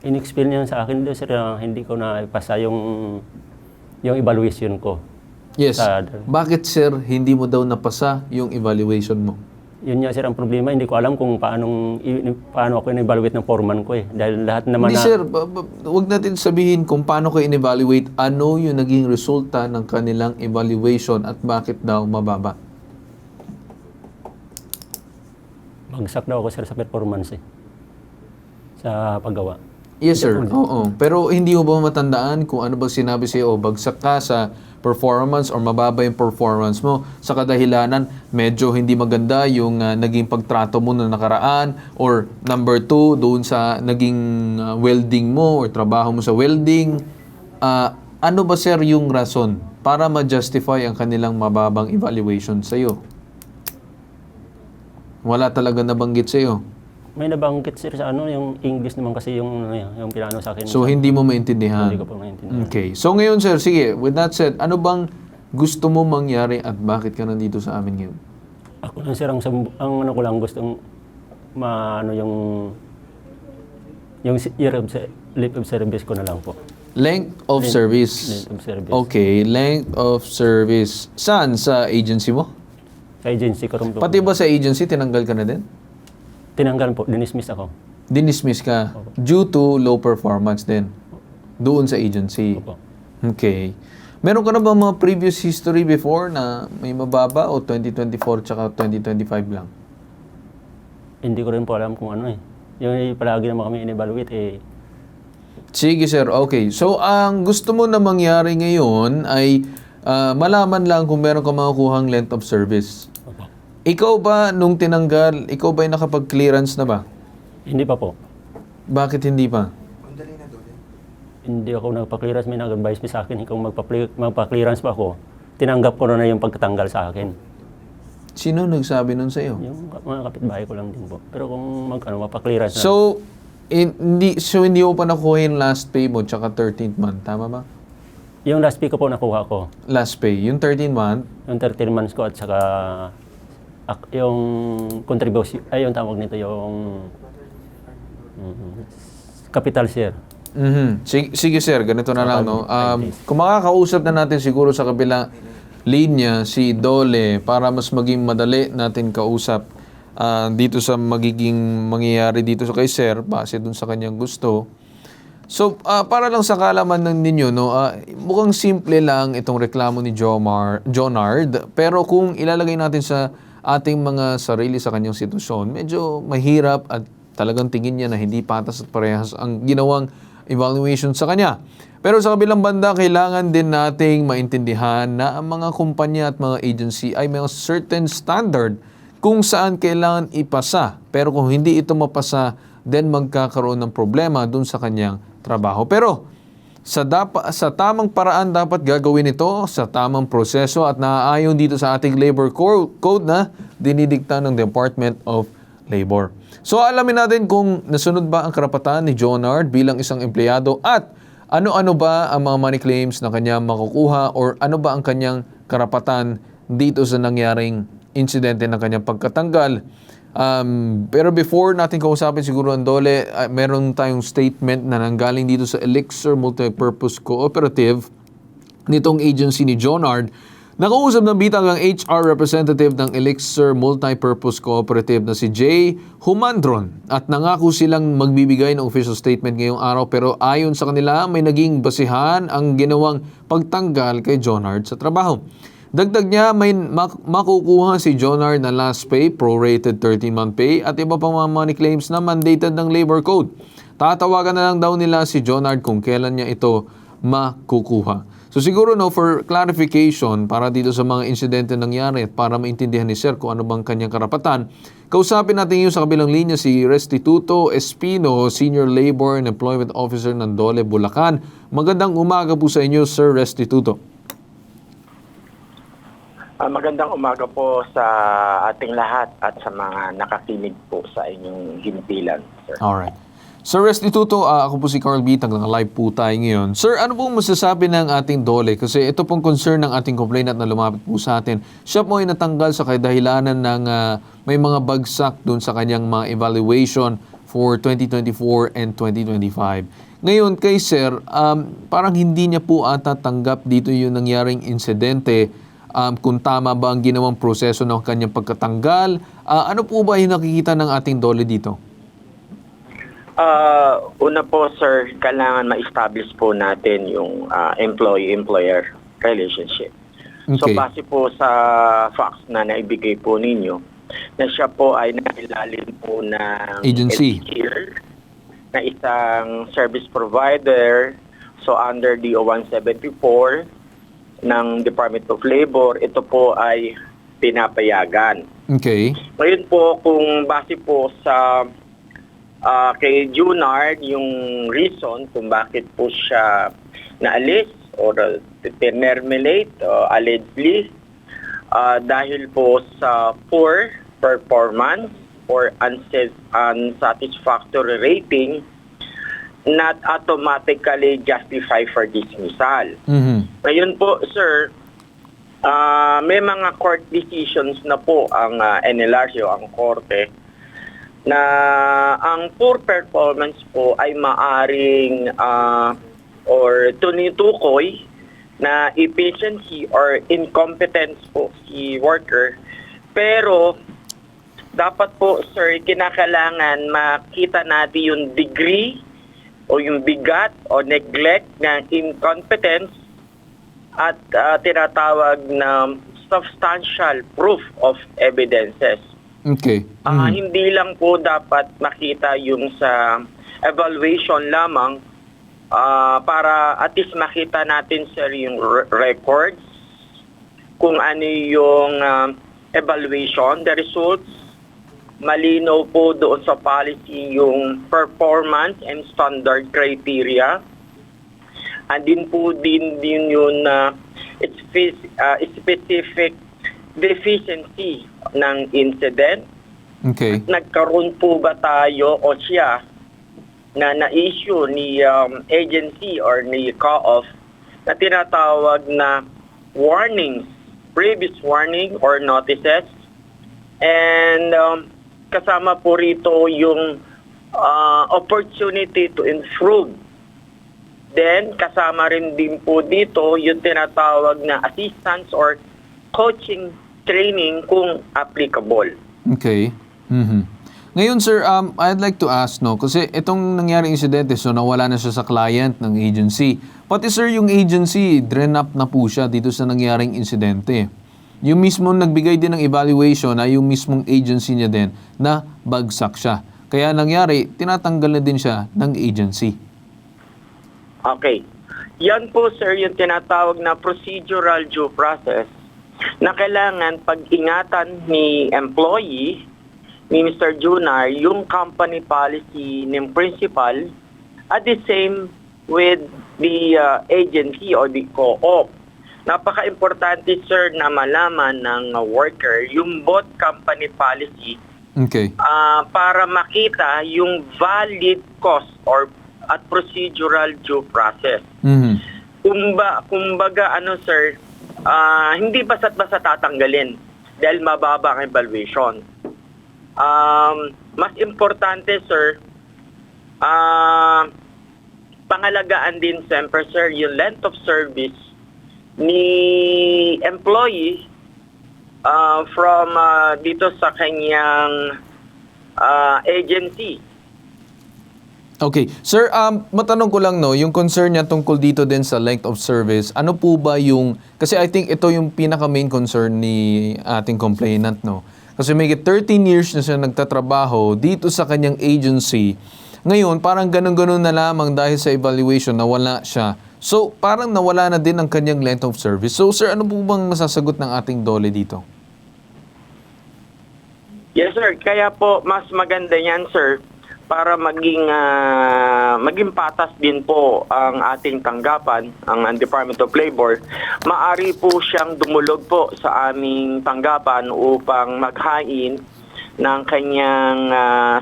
In-explain niya sa akin doon, sir, hindi ko na ipasa yung evaluation ko. Yes. Bakit, sir, hindi mo daw napasa yung evaluation mo? Yun nga, sir, ang problema. Hindi ko alam kung paano ako in-evaluate ng foreman ko Dahil lahat naman Hindi, sir. Huwag natin sabihin kung paano ko in-evaluate, ano yung naging resulta ng kanilang evaluation at bakit daw mababa. Bagsak daw ako, sir, sa performance sa paggawa. Yes, sir. Oo. Pero hindi mo ba matandaan kung ano ba sinabi sa'yo o bagsak ka sa performance or mababa yung performance mo sa kadahilanan medyo hindi maganda yung naging pagtrato mo na nakaraan, or number 2, doon sa naging welding mo or trabaho mo sa welding. Ano ba, sir, yung rason para ma-justify ang kanilang mababang evaluation sa'yo? Wala talaga nabanggit sa'yo? May nabanggit, sir, sa yung English naman kasi yung pinano sa akin. So, hindi mo maintindihan? Hindi ko po maintindihan. Okay. So, ngayon, sir, sige, with that said, ano bang gusto mo mangyari at bakit ka nandito sa amin ngayon? Ako lang, sir, ang ano ko lang gustong yung year of leave of service ko na lang po. Length of service. Length of service. Okay, length of service. Saan? Sa agency mo? Sa agency ko rin po. Pati ba sa agency, tinanggal ka na din? Tinanggal po, dinismiss ako. Dinismiss ka? Due to low performance din? Doon sa agency? Opo. Okay. Meron ka na ba mga previous history before na may mababa o 2024 tsaka 2025 lang? Hindi ko rin po alam kung ano Yung palagi naman kami in-evaluate Sige, sir. Okay. So, ang gusto mo na mangyari ngayon ay malaman lang kung meron ka makukuhang length of service. Ikaw ba, nung tinanggal, ikaw ba ay nakapag-clearance na ba? Hindi pa po. Bakit hindi pa? Hindi ako nagpa-clearance. May nag-advise sa akin kung magpa-clearance pa ako. Tinanggap ko na yung pagkatanggal sa akin. Sino nagsabi nun sa'yo? Yung mga kapitbahay ko lang din po. Pero kung mapa-clearance na. So, hindi mo pa nakuha yung last pay mo tsaka 13th month, tama ba? Yung last pay ko po nakuha ko. Last pay. Yung 13th month? Yung 13 months ko at saka yung contribution, yung tawag nito, yung capital share. Sige, sir, ganito na lang, no? Kung makakausap na natin siguro sa kabilang linya si Dole para mas maging madali natin kausap dito sa magiging mangyayari dito sa kay sir base dun sa kanyang gusto. So, para lang sa kalaman ng ninyo, no, mukhang simple lang itong reklamo ni Jonard, pero kung ilalagay natin sa ating mga sarili sa kanyang sitwasyon, medyo mahirap at talagang tingin niya na hindi patas at parehas ang ginawang evaluation sa kanya. Pero sa kabilang banda, kailangan din nating maintindihan na ang mga kumpanya at mga agency ay may certain standard kung saan kailangan ipasa. Pero kung hindi ito mapasa, then magkakaroon ng problema dun sa kanyang trabaho. Pero sa tamang paraan dapat gagawin ito, sa tamang proseso at naaayon dito sa ating labor code na dinidikta ng Department of Labor. So alamin natin kung nasunod ba ang karapatan ni Jonard bilang isang empleyado at ano-ano ba ang mga money claims na kanya makukuha or ano ba ang kanyang karapatan dito sa nangyaring insidente ng kanyang pagkatanggal. Pero before natin kausapin siguro ang Dole, meron tayong statement na nanggaling dito sa Elixir Multipurpose Cooperative nitong agency ni Jonard. Nakausap ng bitag ang HR representative ng Elixir Multipurpose Cooperative na si Jay Humandron at nangako silang magbibigay ng official statement ngayong araw, pero ayon sa kanila may naging basihan ang ginawang pagtanggal kay Jonard sa trabaho. Dagdag niya, may makukuha si Jonard na last pay, prorated 13-month pay at iba pang mga money claims na mandated ng labor code. Tatawagan na lang daw nila si Jonard kung kailan niya ito makukuha. So siguro for clarification para dito sa mga insidente nangyari at para maintindihan ni Sir kung ano bang kanyang karapatan, kausapin natin yung sa kabilang linya si Restituto Espino, Senior Labor and Employment Officer ng Dole, Bulacan. Magandang umaga po sa inyo, Sir Restituto. Magandang umaga po sa ating lahat at sa mga nakakinig po sa inyong himpilan, sir. Alright. Sir Restituto, ako po si Carl Bitag, live po tayo ngayon. Sir, ano pong masasabi ng ating Dole? Kasi ito pong concern ng ating complainant na lumapit po sa atin. Siya po ay natanggal sa kadahilanan ng may mga bagsak dun sa kanyang mga evaluation for 2024 and 2025. Ngayon kay Sir, parang hindi niya po ata tanggap dito yung nangyaring insidente. Kung tama ba ang ginawang proseso ng kanyang pagkatanggal? Ano po ba yung nakikita ng ating Dole dito? Una po, sir, kailangan ma-establish po natin yung employee-employer relationship. So, Okay. base po sa facts na naibigay po ninyo, na siya po ay nakilalim po ng Agency. LTIR, na isang service provider. So, under DO 174 ng Department of Labor, ito po ay pinapayagan. Okay. Ngayon po, kung base po sa kay Junard, yung reason kung bakit po siya naalis or terminate allegedly dahil po sa poor performance or unsatisfactory rating, not automatically justify for dismissal. Ngayon po, sir, may mga court decisions na po ang NLRC o ang korte na ang poor performance po ay maaring or tunitukoy na efficiency or incompetence po si worker. Pero dapat po, sir, kinakailangan makita natin yung degree o yung bigat o neglect ng incompetence at tinatawag na substantial proof of evidences. Okay. Hindi lang po dapat makita yung sa evaluation lamang para at least makita natin, sir, yung records, kung ano yung evaluation, the results, malinaw po doon sa policy yung performance and standard criteria. And din po din yun specific deficiency ng incident. Okay. Nagkaroon po ba tayo o siya na na-issue ni agency or ni co-op na tinatawag na warnings, previous warning or notices, and kasama po rito yung opportunity to improve. Then kasama rin din po dito yung tinatawag na assistance or coaching training kung applicable. Okay. Ngayon, sir, I'd like to ask, kasi itong nangyaring insidente, so nawala na siya sa client ng agency. Pati, sir, yung agency, drain up na po siya dito sa nangyaring insidente. Yung mismo nagbigay din ng evaluation na yung mismong agency niya din na bagsak siya. Kaya nangyari, tinatanggal na din siya ng agency. Okay. Yan po, sir, yung tinatawag na procedural due process na kailangan pag-ingatan ni employee, ni Mr. Junar, yung company policy ng principal at the same with the agency or the co-op. Napaka-importante, sir, na malaman ng worker yung both company policy. Okay. Para makita yung valid cost or at procedural due process. Kumbaga, sir, hindi basta't-basta tatanggalin dahil mababa ang evaluation. Mas importante, sir, pangalagaan din siyempre, sir, yung length of service ni employee from dito sa kanyang agency. Okay. Sir, matanong ko lang, yung concern niya tungkol dito din sa length of service, ano po ba yung, kasi I think ito yung pinaka-main concern ni ating complainant, Kasi may 13 years na siya nagtatrabaho dito sa kanyang agency Ngayon, parang ganun-ganun na lamang dahil sa evaluation, nawala siya. So, parang nawala na din ang kanyang length of service. So, sir, ano po bang masasagot ng ating DOLE dito? Yes, sir. Kaya po, mas maganda yan, sir, para maging patas din po ang ating tanggapan, ang Department of Labor. Maari po siyang dumulog po sa aming tanggapan upang maghain ng kanyang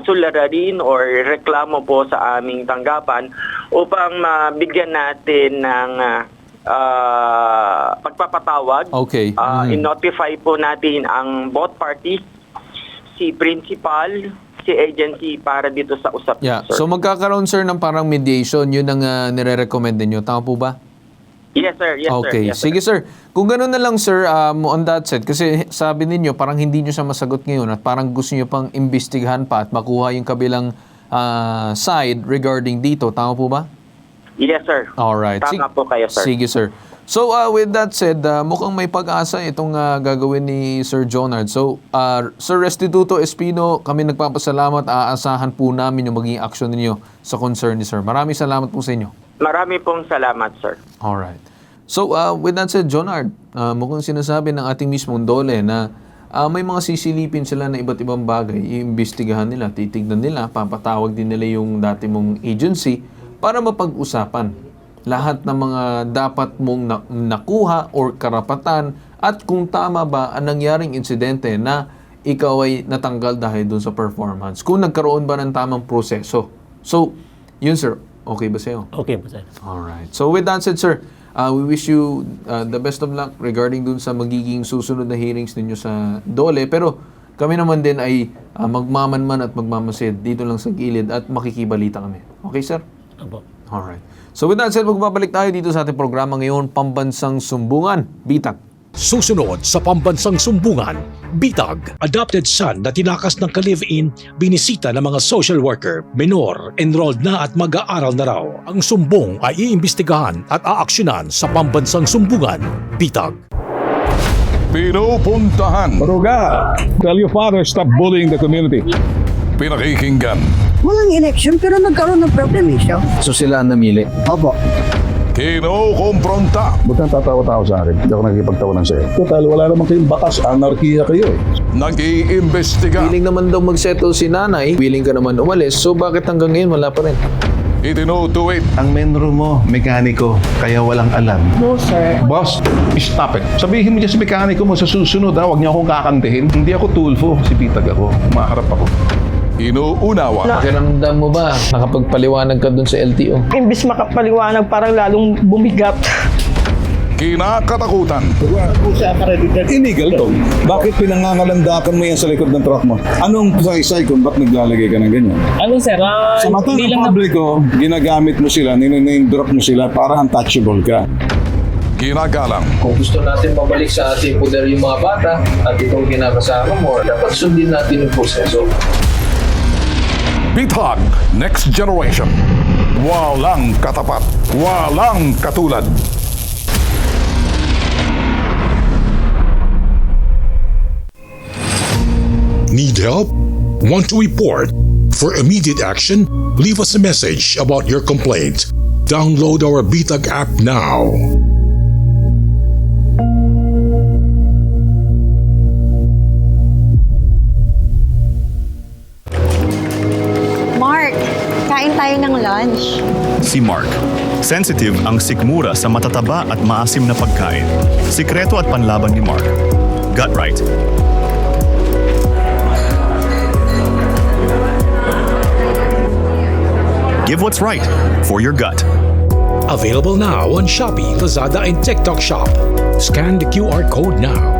suliranin or reklamo po sa aming tanggapan upang mabigyan natin ng pagpapatawag. Okay. I-notify po natin ang both parties, si principal, si agency para dito sa usap. Yeah. Sir. So, magkakaroon, sir, ng parang mediation. Yun ang nire-recommend ninyo. Tama po ba? Yes, sir. Yes, okay. sir. Yes, Sige, sir. Kung gano'n na lang, sir, on that set, kasi sabi ninyo, parang hindi nyo siya masagot ngayon at parang gusto nyo pang imbestigahan pa at makuha yung kabilang side regarding dito. Tama po ba? Yes, sir. Alright. Tama po kayo, sir. Sige, sir. So, with that said, mukhang may pag-asa itong gagawin ni Sir Jonard. So, Sir Restituto Espino, kami nagpapasalamat. Aasahan po namin yung magiging action ninyo sa concern ni Sir. Maraming salamat po sa inyo. Marami pong salamat, sir. Alright. So, with that said, Jonard, mukhang sinasabi ng ating mismong DOLE na may mga sisilipin sila na iba't ibang bagay. Iimbestigahan nila, titignan nila, papatawag din nila yung dati mong agency para mapag-usapan lahat ng mga dapat mong nakuha or karapatan at kung tama ba ang nangyaring insidente na ikaw ay natanggal dahil dun sa performance. Kung nagkaroon ba ng tamang proseso. So, yun sir, okay ba sa'yo? Okay po, sir. Alright. So with that said, sir, we wish you the best of luck regarding dun sa magiging susunod na hearings ninyo sa DOLE. Pero kami naman din ay magmamanman at magmamasid dito lang sa gilid at makikibalita kami. Okay, sir? Opo. Alright. So with that said, magbabalik tayo dito sa ating programa ngayon, Pambansang Sumbungan, Bitag. Susunod sa Pambansang Sumbungan, Bitag. Adopted son na tinakas ng ka-live-in, binisita ng mga social worker, minor, enrolled na at mag-aaral na raw. Ang sumbong ay iimbestigahan at aaksyonan sa Pambansang Sumbungan, Bitag. Pinupuntahan. Maruga, tell your father stop bullying the community. Pinakikinggan. Walang election pero nagkaroon ng problem siya. So sila ang namili? Opo. Kinukumpronta. Ba't kang tatawa-tawa sa akin? Hindi ako nakikipagtawanan sa'yo. Total, wala naman kayong batas. Anarkiya kayo eh. Nag-iimbestiga. Willing naman daw mag-settle si nanay, willing ka naman umalis, so bakit hanggang ngayon wala pa rin? Itinutuwid. Ang menro mo, mekaniko, kaya walang alam. No, sir. Boss, stop it. Sabihin mo dyan sa mekaniko mo sa susunod ha, huwag niyo akong kakantihin. Hindi ako tulfo, si Pitag ako. Maharap ako. Inuunawa. Pakiramdam mo ba, nakapagpaliwanag ka dun sa LTO? Imbis makapaliwanag, parang lalong bumigat. Kinakatakutan. Illegal to. Bakit pinangangalandakan mo yan sa likod ng truck mo? Anong saysay kung ba't naglalagay ka ng ganyan? Ano, sir? Sa mata ng publiko, ginagamit mo sila, niname drop mo sila para untouchable ka. Ginagalang. Kung gusto natin mabalik sa ating poder yung mga bata at itong kinakasama mo, dapat sundin natin yung proseso. Bitag. Next Generation. Walang katapat. Walang katulad. Need help? Want to report? For immediate action, leave us a message about your complaint. Download our Bitag app now. Mark, kain tayo ng lunch. Si Mark. Sensitive ang sikmura sa matataba at maasim na pagkain. Sikreto at panlaban ni Mark. Gut right. Give what's right for your gut. Available now on Shopee, Lazada, and TikTok Shop. Scan the QR code now.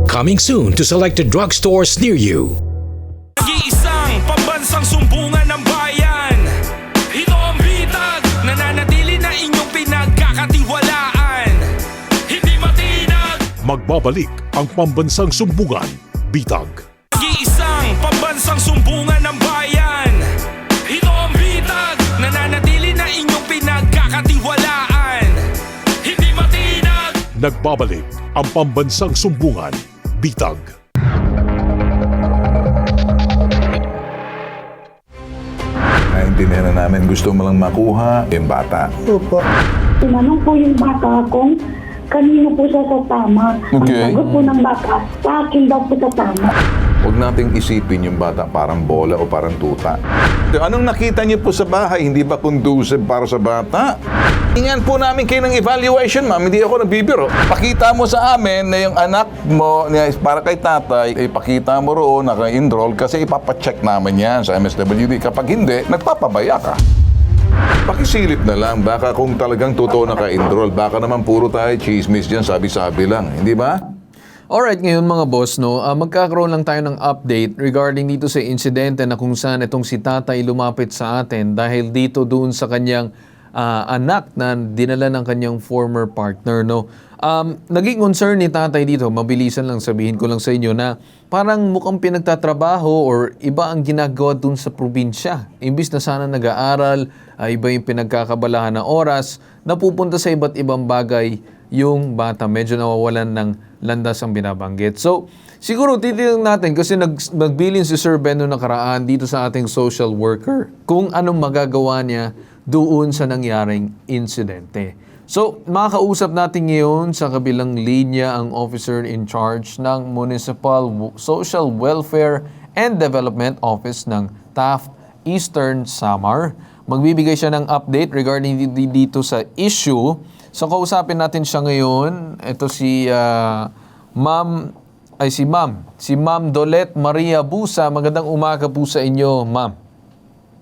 Coming soon to selected drugstores near you. Nag-iisang pambansang sumbungan ng bayan. Ito ang bitag, nananatili na inyong pinagkakatiwalaan. Hindi matinag. Magbabalik ang Pambansang Sumbungan, Bitag. Nag-iisang pambansang sumbungan ng bayan. Ito ang bitag, nananatili na inyong pinagkakatiwalaan. Hindi matinag. Nagbabalik ang Pambansang Sumbungan, Bitag. Naintindihan na namin, gusto mo lang makuha yung bata. Opo. Tinanong po yung bata kung kanino po siya sasama. Okay. Ang sagot po ng bata, sa akin daw po sasama. Huwag nating isipin yung bata parang bola o parang tuta. Anong nakita niyo po sa bahay? Hindi ba conducive para sa bata? Tingnan po namin kayo ng evaluation, ma'am. Hindi ako nagbibiro. Pakita mo sa amin na yung anak mo, para kay tatay, ipakita mo roon, naka-enroll, kasi ipapacheck namin yan sa MSWD. Kapag hindi, nagpapabaya ka. Pakisilip na lang, baka kung talagang totoo naka-enroll, baka naman puro tayo chismis dyan, sabi-sabi lang. Hindi ba? Alright, ngayon mga boss, no, magkakaroon lang tayo ng update regarding dito sa insidente na kung saan itong si tatay lumapit sa atin dahil dito doon sa kanyang anak na dinala ng kanyang former partner, no. Naging concern ni tatay dito, mabilisan lang sabihin ko lang sa inyo na parang mukhang pinagtatrabaho or iba ang ginagawa dun sa probinsya. Imbis na sana nag-aaral, iba yung pinagkakabalahan na oras, napupunta sa iba't ibang bagay yung bata. Medyo nawawalan ng landas ang binabanggit. So, siguro titignan natin kasi nagbilin si Sir Ben noong nakaraan dito sa ating social worker kung anong magagawa niya doon sa nangyaring insidente. So, makakausap natin ngayon sa kabilang linya ang officer in charge ng Municipal Social Welfare and Development Office ng Taft Eastern Samar. Magbibigay siya ng update regarding dito sa issue. So, kausapin natin siya ngayon. Ito si Ma'am Dolet Maria Busa. Magandang umaga po sa inyo, Ma'am.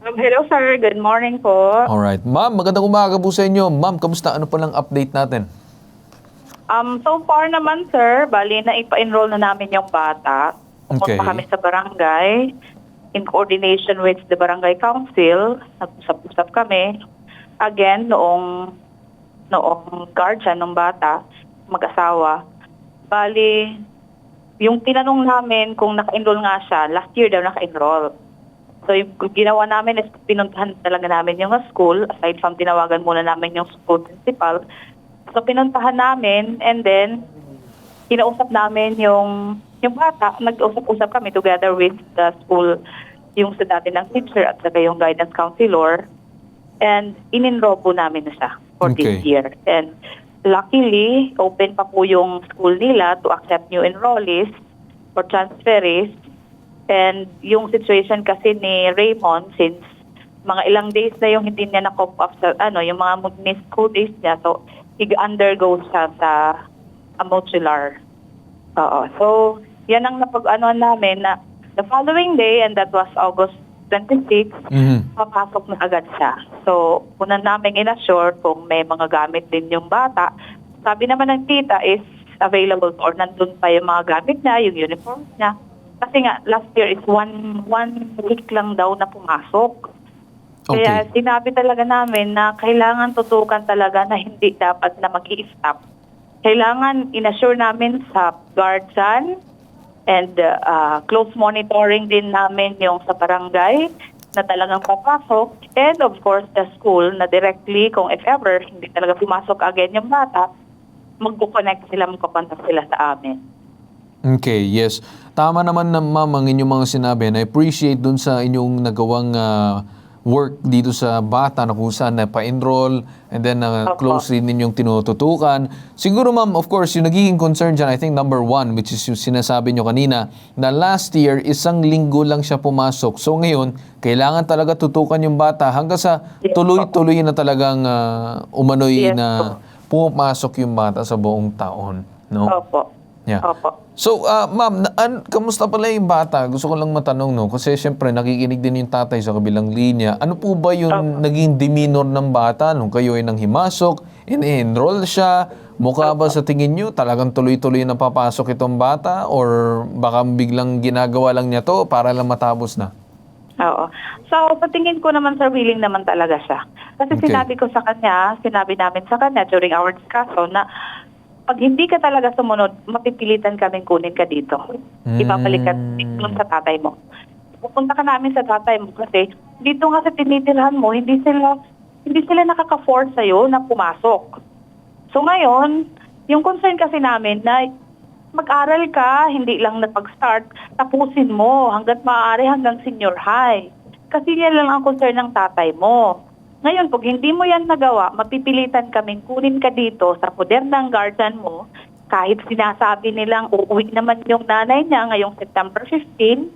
Hello sir, good morning po. Alright. Ma'am, magandang umaga po sa inyo. Ma'am, kamusta? Ano pa lang update natin? So far naman sir, bali na ipa-enroll na namin yung bata. Okay. Pumunta kami sa barangay in coordination with the barangay council. Nag-usap-usap kami. Again, noong guardian ng bata, mag-asawa. Bali, yung tinanong namin kung naka-enroll nga siya, last year daw naka-enroll. So, yung ginawa namin is pinuntahan talaga namin yung school, aside from tinawagan muna namin yung school principal. So, pinuntahan namin and then, kinausap namin yung bata. Nag-usap-usap kami together with the school, yung sa dati ng teacher at saka yung guidance counselor. And in-enroll po namin na siya for this year. And luckily, open pa po yung school nila to accept new enrollees for transferees. And yung situation kasi ni Raymond, since mga ilang days na yung hindi niya na-cope up sa, yung mga missed school days niya, so undergo siya sa modular. So, yan ang namin na the following day, and that was August 26, papasok na agad siya. So, una namin in-assure kung may mga gamit din yung bata. Sabi naman ng tita is available or nandun pa yung mga gamit niya, yung uniform niya. Kasi nga, last year is one week lang daw na pumasok. Okay. Kaya sinabi talaga namin na kailangan tutukan talaga na hindi dapat na mag-i-stop. Kailangan in-assure namin sa guardian and close monitoring din namin yung sa barangay na talagang papasok. And of course, the school na directly, kung if ever, hindi talaga pumasok again yung bata, magkukonect sila, magkukontak sila sa amin. Okay, yes. Tama naman na ma'am ang inyong mga sinabi. Na appreciate dun sa inyong nagawang work dito sa bata na kung saan na pa-enroll and then closely ninyong tinututukan. Siguro ma'am, of course, yung nagiging concern dyan, I think number one, which is yung sinasabi nyo kanina, na last year, 1 linggo lang siya pumasok. So ngayon, kailangan talaga tutukan yung bata hanggang sa tuloy-tuloy na talagang umano'y na pumapasok yung bata sa buong taon. No? Opo. Yeah. Opo. So, ma'am, kamusta pala yung bata? Gusto ko lang matanong, no? Kasi syempre, nakikinig din yung tatay sa kabilang linya. Ano po ba yung naging demeanor ng bata nung kayo ay nang himasok? In-enroll siya? Mukha ba sa tingin nyo talagang tuloy-tuloy na papasok itong bata? Or baka biglang ginagawa lang niya to para lang matapos na? Oo. So, patingin ko naman, sir, willing naman talaga siya. Kasi sinabi namin sa kanya during our discussion na pag hindi ka talaga sumunod, mapipilitan kaming kunin ka dito. Ibabalik ka doon sa tatay mo. Pupunta ka namin sa tatay mo kasi dito nga sa tinitirhan mo, hindi sila nakaka-force sa'yo na pumasok. So ngayon, yung concern kasi namin na mag-aral ka, hindi lang na pag-start, tapusin mo hanggat maaari hanggang senior high. Kasi yan lang ang concern ng tatay mo. Ngayon, pag hindi mo yan nagawa, mapipilitan kaming kunin ka dito sa poder ng guardian mo, kahit sinasabi nilang uuwi naman yung nanay niya ngayong September 15,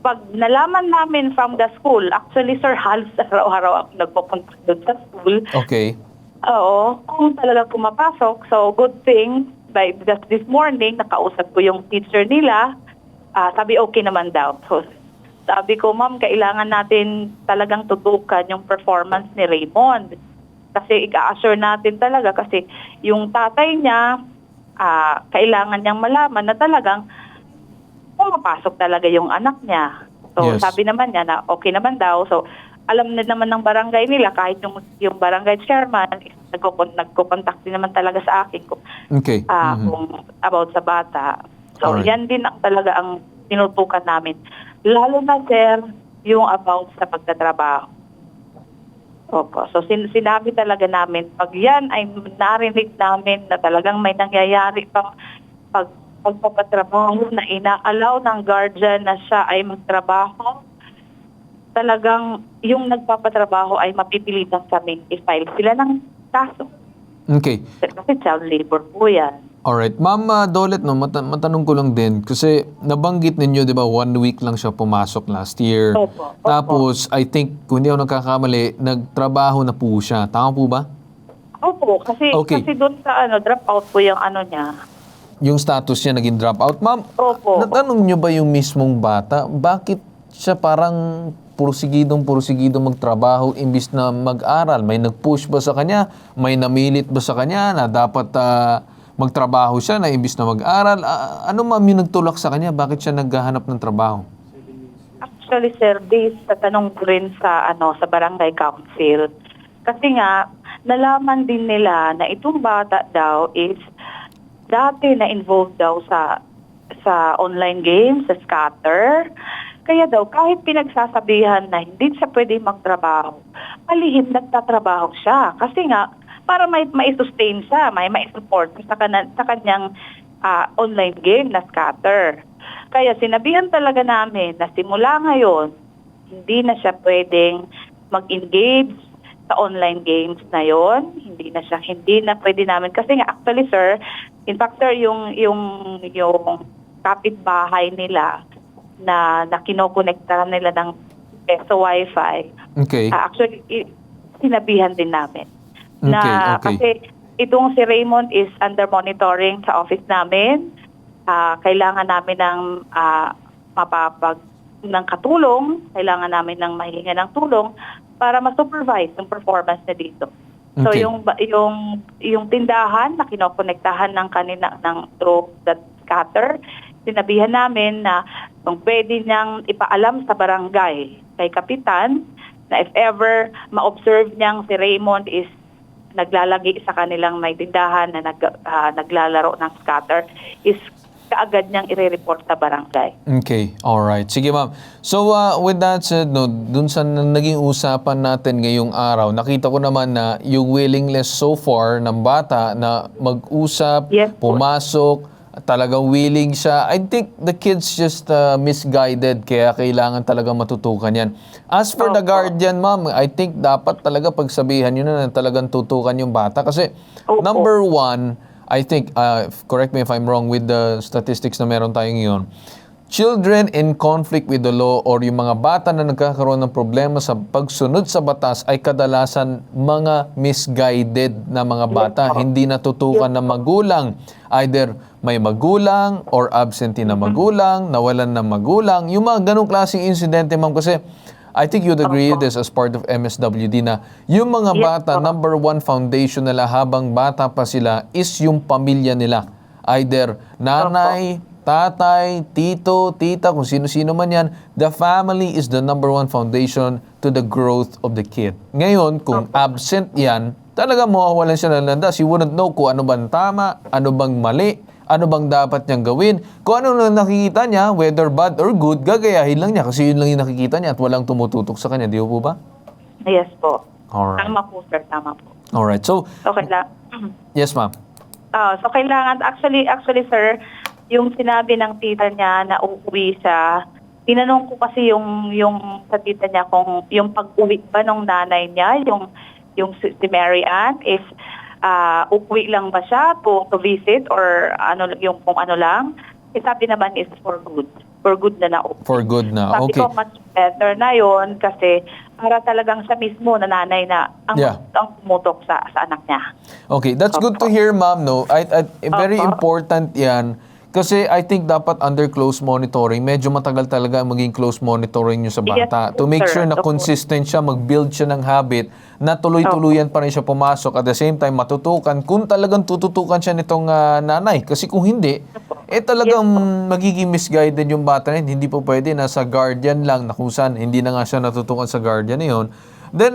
pag nalaman namin from the school, actually Sir Halos araw-araw ako nagpupunta doon sa school. Okay. Oo, kung talaga pumapasok, so good thing, by just this morning, nakausap ko yung teacher nila, sabi okay naman daw. So, sabi ko, ma'am, kailangan natin talagang tutukan yung performance ni Raymond. Kasi i-assure natin talaga, kasi yung tatay niya, kailangan niyang malaman na talagang pumapasok talaga yung anak niya. So, Yes. sabi naman niya na okay naman daw. So, alam na naman ng barangay nila, kahit yung barangay chairman, nagko-contact din naman talaga sa akin kung, Okay. kung about sa bata. So, Alright. yan din ang talaga ang tinutukan namin. Lalo na, sir, yung about sa pagtatrabaho. Opo. So, sinabi talaga namin, pag yan ay narinig namin na talagang may nangyayari pang pagpapatrabaho na ina-allow ng guardian na siya ay magtrabaho, talagang yung nagpapatrabaho ay mapipilitan kami i-file sila ng kaso. Okay. Kasi child labor po yan. Alright. Ma'am Dolet, no, matanong ko lang din. Kasi nabanggit ninyo, di ba, 1 week lang siya pumasok last year. Opo. Tapos, I think, kung hindi ako nagkakamali, nagtrabaho na po siya. Tama po ba? Opo, kasi doon sa drop out po yung niya. Yung status niya naging dropout. Ma'am, Opo. natanong nyo ba yung mismong bata? Bakit siya parang pursigidong magtrabaho imbis na mag-aral? May nag-push ba sa kanya? May namilit ba sa kanya na dapat magtrabaho siya na imbis na mag-aral? Ano ma'am yung nagtulak sa kanya? Bakit siya naghahanap ng trabaho? Actually, sir, based sa tanong ko rin sa barangay council. Kasi nga, nalaman din nila na itong bata daw is dati na involved daw sa online games, sa scatter. Kaya daw, kahit pinagsasabihan na hindi siya pwede magtrabaho, palihim nagtatrabaho siya. Kasi nga, para mai-sustain siya, mai-support sa kanyang online game na scatter. Kaya sinabihan talaga namin na simula ngayon, hindi na siya pwedeng mag-engage sa online games na yon. Hindi na pwede namin. Kasi nga, actually, sir, in fact, sir, yung kapitbahay nila na kinokonektahan nila ng peso wifi. Okay. Actually, sinabihan din namin. Okay. Kasi itong si Raymond is under monitoring sa office namin. Kailangan namin ng ng katulong, kailangan namin ng mahihinga ng tulong para ma-supervise yung performance na dito. So Okay. yung tindahan na kinokonektahan ng through that scatter, sinabihan namin na kung pwede niyang ipaalam sa barangay kay kapitan na if ever ma-observe niyang si Raymond is naglalagi sa kanilang may tindahan na naglalaro ng scatter, is kaagad niyang i-report sa barangay. Okay, alright. Sige ma'am. So with that said, no, dun sa naging usapan natin ngayong araw, nakita ko naman na yung willingness so far ng bata na mag-usap, pumasok, talagang willing siya. I think the kid's just misguided, kaya kailangan talaga matutukan yan. As for the guardian, ma'am, I think dapat talaga pagsabihan nyo na talagang tutukan yung bata. Kasi number one, I think, correct me if I'm wrong with the statistics na meron tayo ngayon, children in conflict with the law or yung mga bata na nagkakaroon ng problema sa pagsunod sa batas ay kadalasan mga misguided na mga bata, hindi natutukan ng magulang. Either may magulang or absentee na magulang, nawalan ng magulang. Yung mga ganong klaseng insidente, ma'am, kasi I think you'd agree with this as part of MSWD na yung mga bata, number one foundation nila habang bata pa sila is yung pamilya nila. Either nanay, tatay, tito, tita, kung sino-sino man yan, the family is the number one foundation to the growth of the kid. Ngayon, kung absent yan, talaga mawawalan siya ng landas. You wouldn't know kung ano bang tama, ano bang mali, ano bang dapat niyang gawin. Kung ano na nakikita niya, whether bad or good, gagayahin lang niya kasi yun lang yung nakikita niya at walang tumututok sa kanya. Di po ba? Yes po. Alright. Tama po, sir. Tama po. Alright. So, Okay lang. yes, ma'am. So kailangan, actually sir, yung sinabi ng tita niya na uuwi siya, tinanong ko kasi yung sa tita niya kung yung pag-uwi ba ng nanay niya, yung si Mary Ann is uuwi lang ba siya to visit or ano yung kung ano lang. Sabi naman is for good. For good na nauwi. For good na. Sabi Okay. ko much better na yon kasi para talagang siya mismo na nanay na ang pumutok sa anak niya. Okay, that's good to hear, ma'am, no? Very important 'yan. Kasi I think dapat under close monitoring, medyo matagal talaga maging close monitoring nyo sa bata. Yes, to make sir. sure na Opo. consistent siya, mag-build siya ng habit, na tuloy-tuluyan pa rin siya pumasok. At the same time, matutukan kung talagang tututukan siya nitong nanay. Kasi kung hindi, talagang magiging misguided yung bata na yun. Hindi po pwede, nasa guardian lang, na kung saan hindi na nga siya natutukan sa guardian na yun. Then,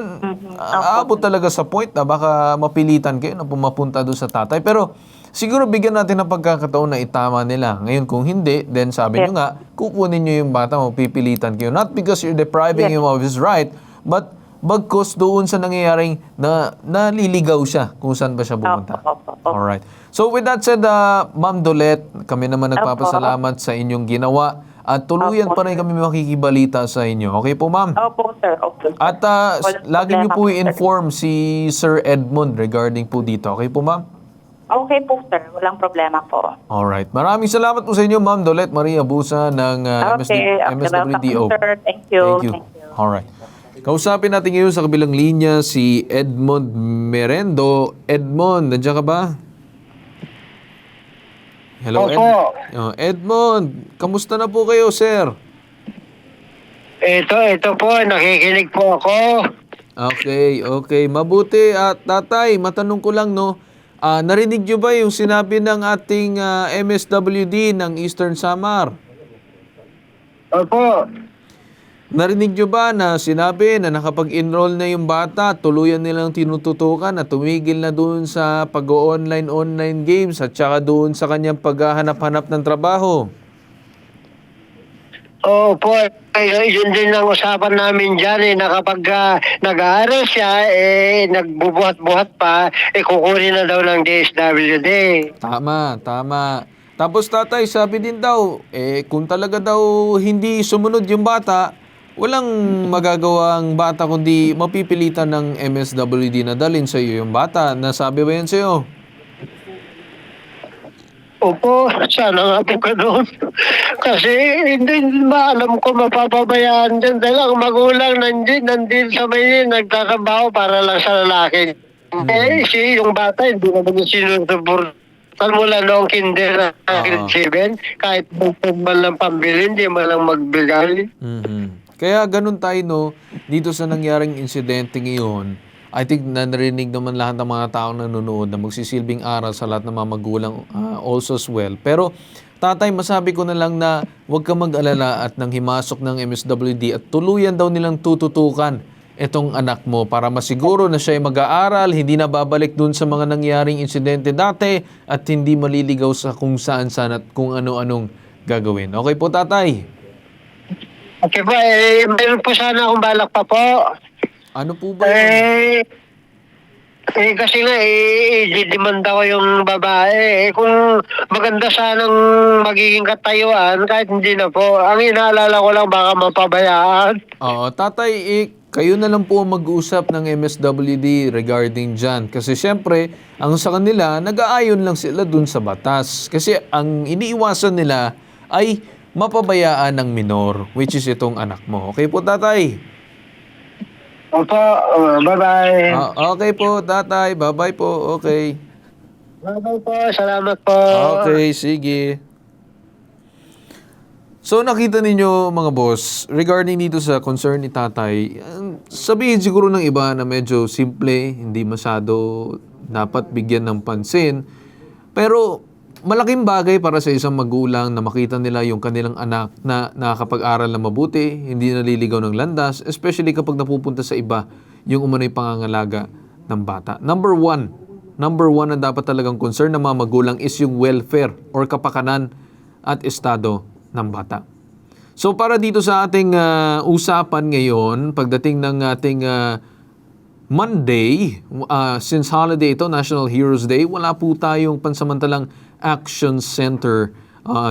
aabot talaga sa point na baka mapilitan kayo na pumapunta doon sa tatay. Pero, siguro bigyan natin ng pagkakataon na itama nila. Ngayon kung hindi, then sabi nyo nga, kukunin nyo yung bata mo, pipilitan kayo. Not because you're depriving him of his right, but bagkus doon sa nangyayaring na naliligaw siya kung saan ba siya pumunta. Alright. So with that said, Ma'am Dolet, kami naman nagpapasalamat sa inyong ginawa at tuluyan pa rin kami makikibalita sa inyo. Okay po, ma'am? Opo, sir. Okay. At lagi nyo po i-inform si Sir Edmond regarding po dito. Okay po, ma'am? Okay po, sir. Walang problema po. Alright. Maraming salamat po sa inyo, Ma'am Dolet Maria Busa ng MSWDO. Welcome, sir. Thank you. Thank you. Alright. Kausapin natin ngayon sa kabilang linya si Edmond Merendo. Edmond, nandiyan ka ba? Hello, Edmond. Kamusta na po kayo, sir? Ito po. Nakikinig po ako. Okay. Mabuti. At tatay, matanong ko lang, no? Narinig nyo ba yung sinabi ng ating MSWD ng Eastern Samar? Opo. Narinig nyo ba na sinabi na nakapag-enroll na yung bata, tuluyan nilang tinututukan at tumigil na doon sa pag-online games at saka doon sa kanyang paghahanap-hanap ng trabaho? Opo. Yun din ang usapan namin dyan na kapag nag-aaral siya, nagbubuhat-buhat pa, kukunin na daw ng DSWD. Tama. Tapos tatay, sabi din daw, kung talaga daw hindi sumunod yung bata, walang magagawa ang bata kundi mapipilitan ng MSWD na dalhin sa iyo yung bata. Nasabi ba yan sa iyo? Opo, sana nga po ganun. Kasi hindi alam ko mapapabayaan dyan dahil ang magulang nandun sa may nagtatrabaho para lang sa lalaki. Yung bata hindi naman yung sinusuportan mula noong kinder na grade 7. Kahit man lang pambili, hindi man lang magbigay. Kaya ganun tayo, no, dito sa nangyaring insidente ngayon, I think na narinig naman lahat ng mga taong nanonood na magsisilbing aral sa lahat ng mga magulang also as well. Pero tatay, masabi ko na lang na huwag ka mag-alala at nang himasok ng MSWD at tuluyan daw nilang tututukan itong anak mo para masiguro na siya ay mag-aaral, hindi na babalik dun sa mga nangyaring insidente dati at hindi maliligaw sa kung saan-saan at kung ano-anong gagawin. Okay po, tatay? Okay po, meron po sana akong balak pa po. Ano po ba yun? Kasi nga, i-demanda ko yung babae. Kung maganda sanang magiging katayuan, kahit hindi na po. Ang inaalala ko lang, baka mapabayaan. Oo, tatay, kayo na lang po mag-uusap ng MSWD regarding dyan. Kasi syempre, ang sa kanila, nag-aayon lang sila dun sa batas. Kasi ang iniiwasan nila ay mapabayaan ng minor, which is itong anak mo. Okay po, tatay? Opo, bye-bye. Okay po, tatay. Bye-bye po. Okay. Bye-bye po. Salamat po. Okay, sige. So nakita ninyo mga boss, regarding dito sa concern ni tatay, sabihin siguro ng iba na medyo simple, hindi masyado dapat bigyan ng pansin. Pero malaking bagay para sa isang magulang na makita nila yung kanilang anak na nakakapag-aral na mabuti, hindi naliligaw ng landas, especially kapag napupunta sa iba yung umano'y pangangalaga ng bata. Number one na dapat talagang concern ng mga magulang is yung welfare or kapakanan at estado ng bata. So para dito sa ating usapan ngayon, pagdating ng ating Monday, since holiday ito, National Heroes Day, wala po tayong pansamantalang action center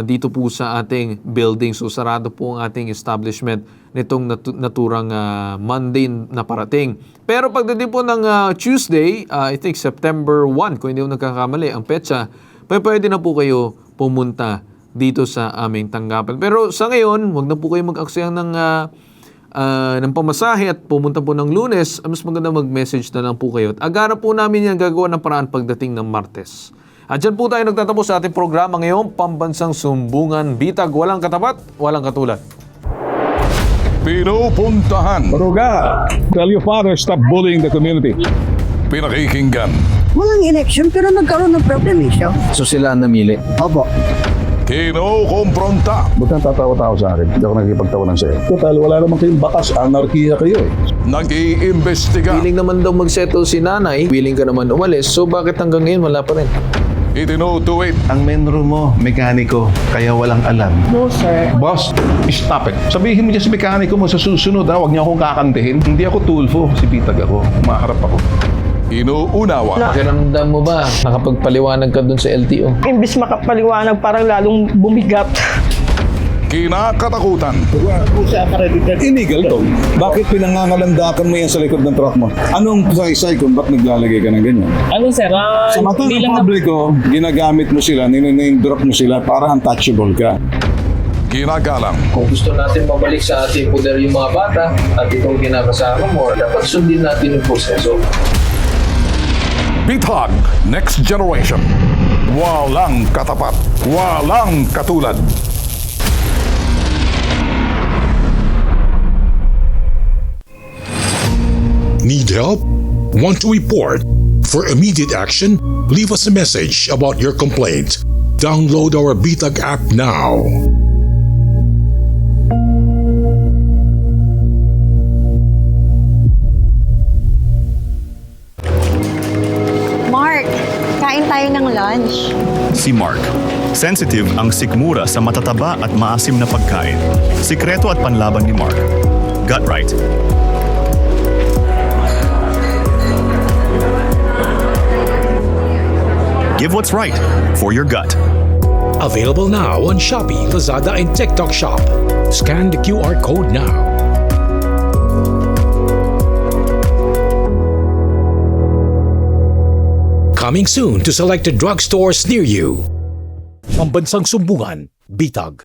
dito po sa ating building. So sarado po ang ating establishment nitong naturang Monday na parating. Pero pagdating po ng Tuesday, I think September 1, kung hindi ko nagkakamali ang petsa, pwede na po kayo pumunta dito sa aming tanggapan. Pero sa ngayon, wag na po kayo mag-aksayang ng pamasahe at pumunta po ng Lunes. Mas maganda mag-message na lang po kayo. At agara po namin yan gagawa ng paraan pagdating ng Martes. At dyan po tayo nagtatapos sa ating programa ngayon, Pambansang Sumbungan Bitag. Walang katapat, walang katulad. Pinupuntahan. Maruga, tell your father stop bullying the community. Pinakikinggan. Walang election pero nagkaroon ng proclamation. So sila ang namili? Opo. Kinukompronta. Ba't nang tatawa-tawa sa akin? Hindi ako nakikipagtawanan sa'yo. Total, wala naman kayong bakas. Anarkiya kayo eh. Nag-iimbestiga. Willing naman daw mag-settle si nanay, willing ka naman umalis, so bakit hanggang ngayon wala pa rin? Itinutuwid. Ang menro mo, mekaniko, kaya walang alam. No, sir. Boss, stop it. Sabihin mo dyan sa mekaniko mo sa susunod, huwag niyo akong kakantihin. Hindi ako Tulfo, si Bitag ako. Maharap ako. Inuunawa. Pakiramdam mo ba? Nakapagpaliwanag ka dun sa LTO? Imbis makapaliwanag, parang lalong bumigat. Kinakatakutan. Illegal to. Bakit pinangangalandakan mo yan sa likod ng truck mo? Anong saysay kung ba't naglalagay ka ng ganyan? Ano sir, Sa mata ng publiko, ginagamit mo sila, niname drop mo sila para untouchable ka. Ginagalang. Kung gusto natin mabalik sa ating poder yung mga bata at itong kinakasama mo, dapat sundin natin yung proseso. Bitag Next Generation. Walang katapat. Walang katulad. Need help? Want to report? For immediate action, leave us a message about your complaint. Download our Bitag app now. Mark, kain tayo ng lunch. Si Mark. Sensitive ang sikmura sa matataba at maasim na pagkain. Sikreto at panlaban ni Mark. Gut right. Give what's right for your gut. Available now on Shopee, Lazada, and TikTok Shop. Scan the QR code now. Coming soon to selected drugstores near you. Pambansang Sumbungan, Bitag.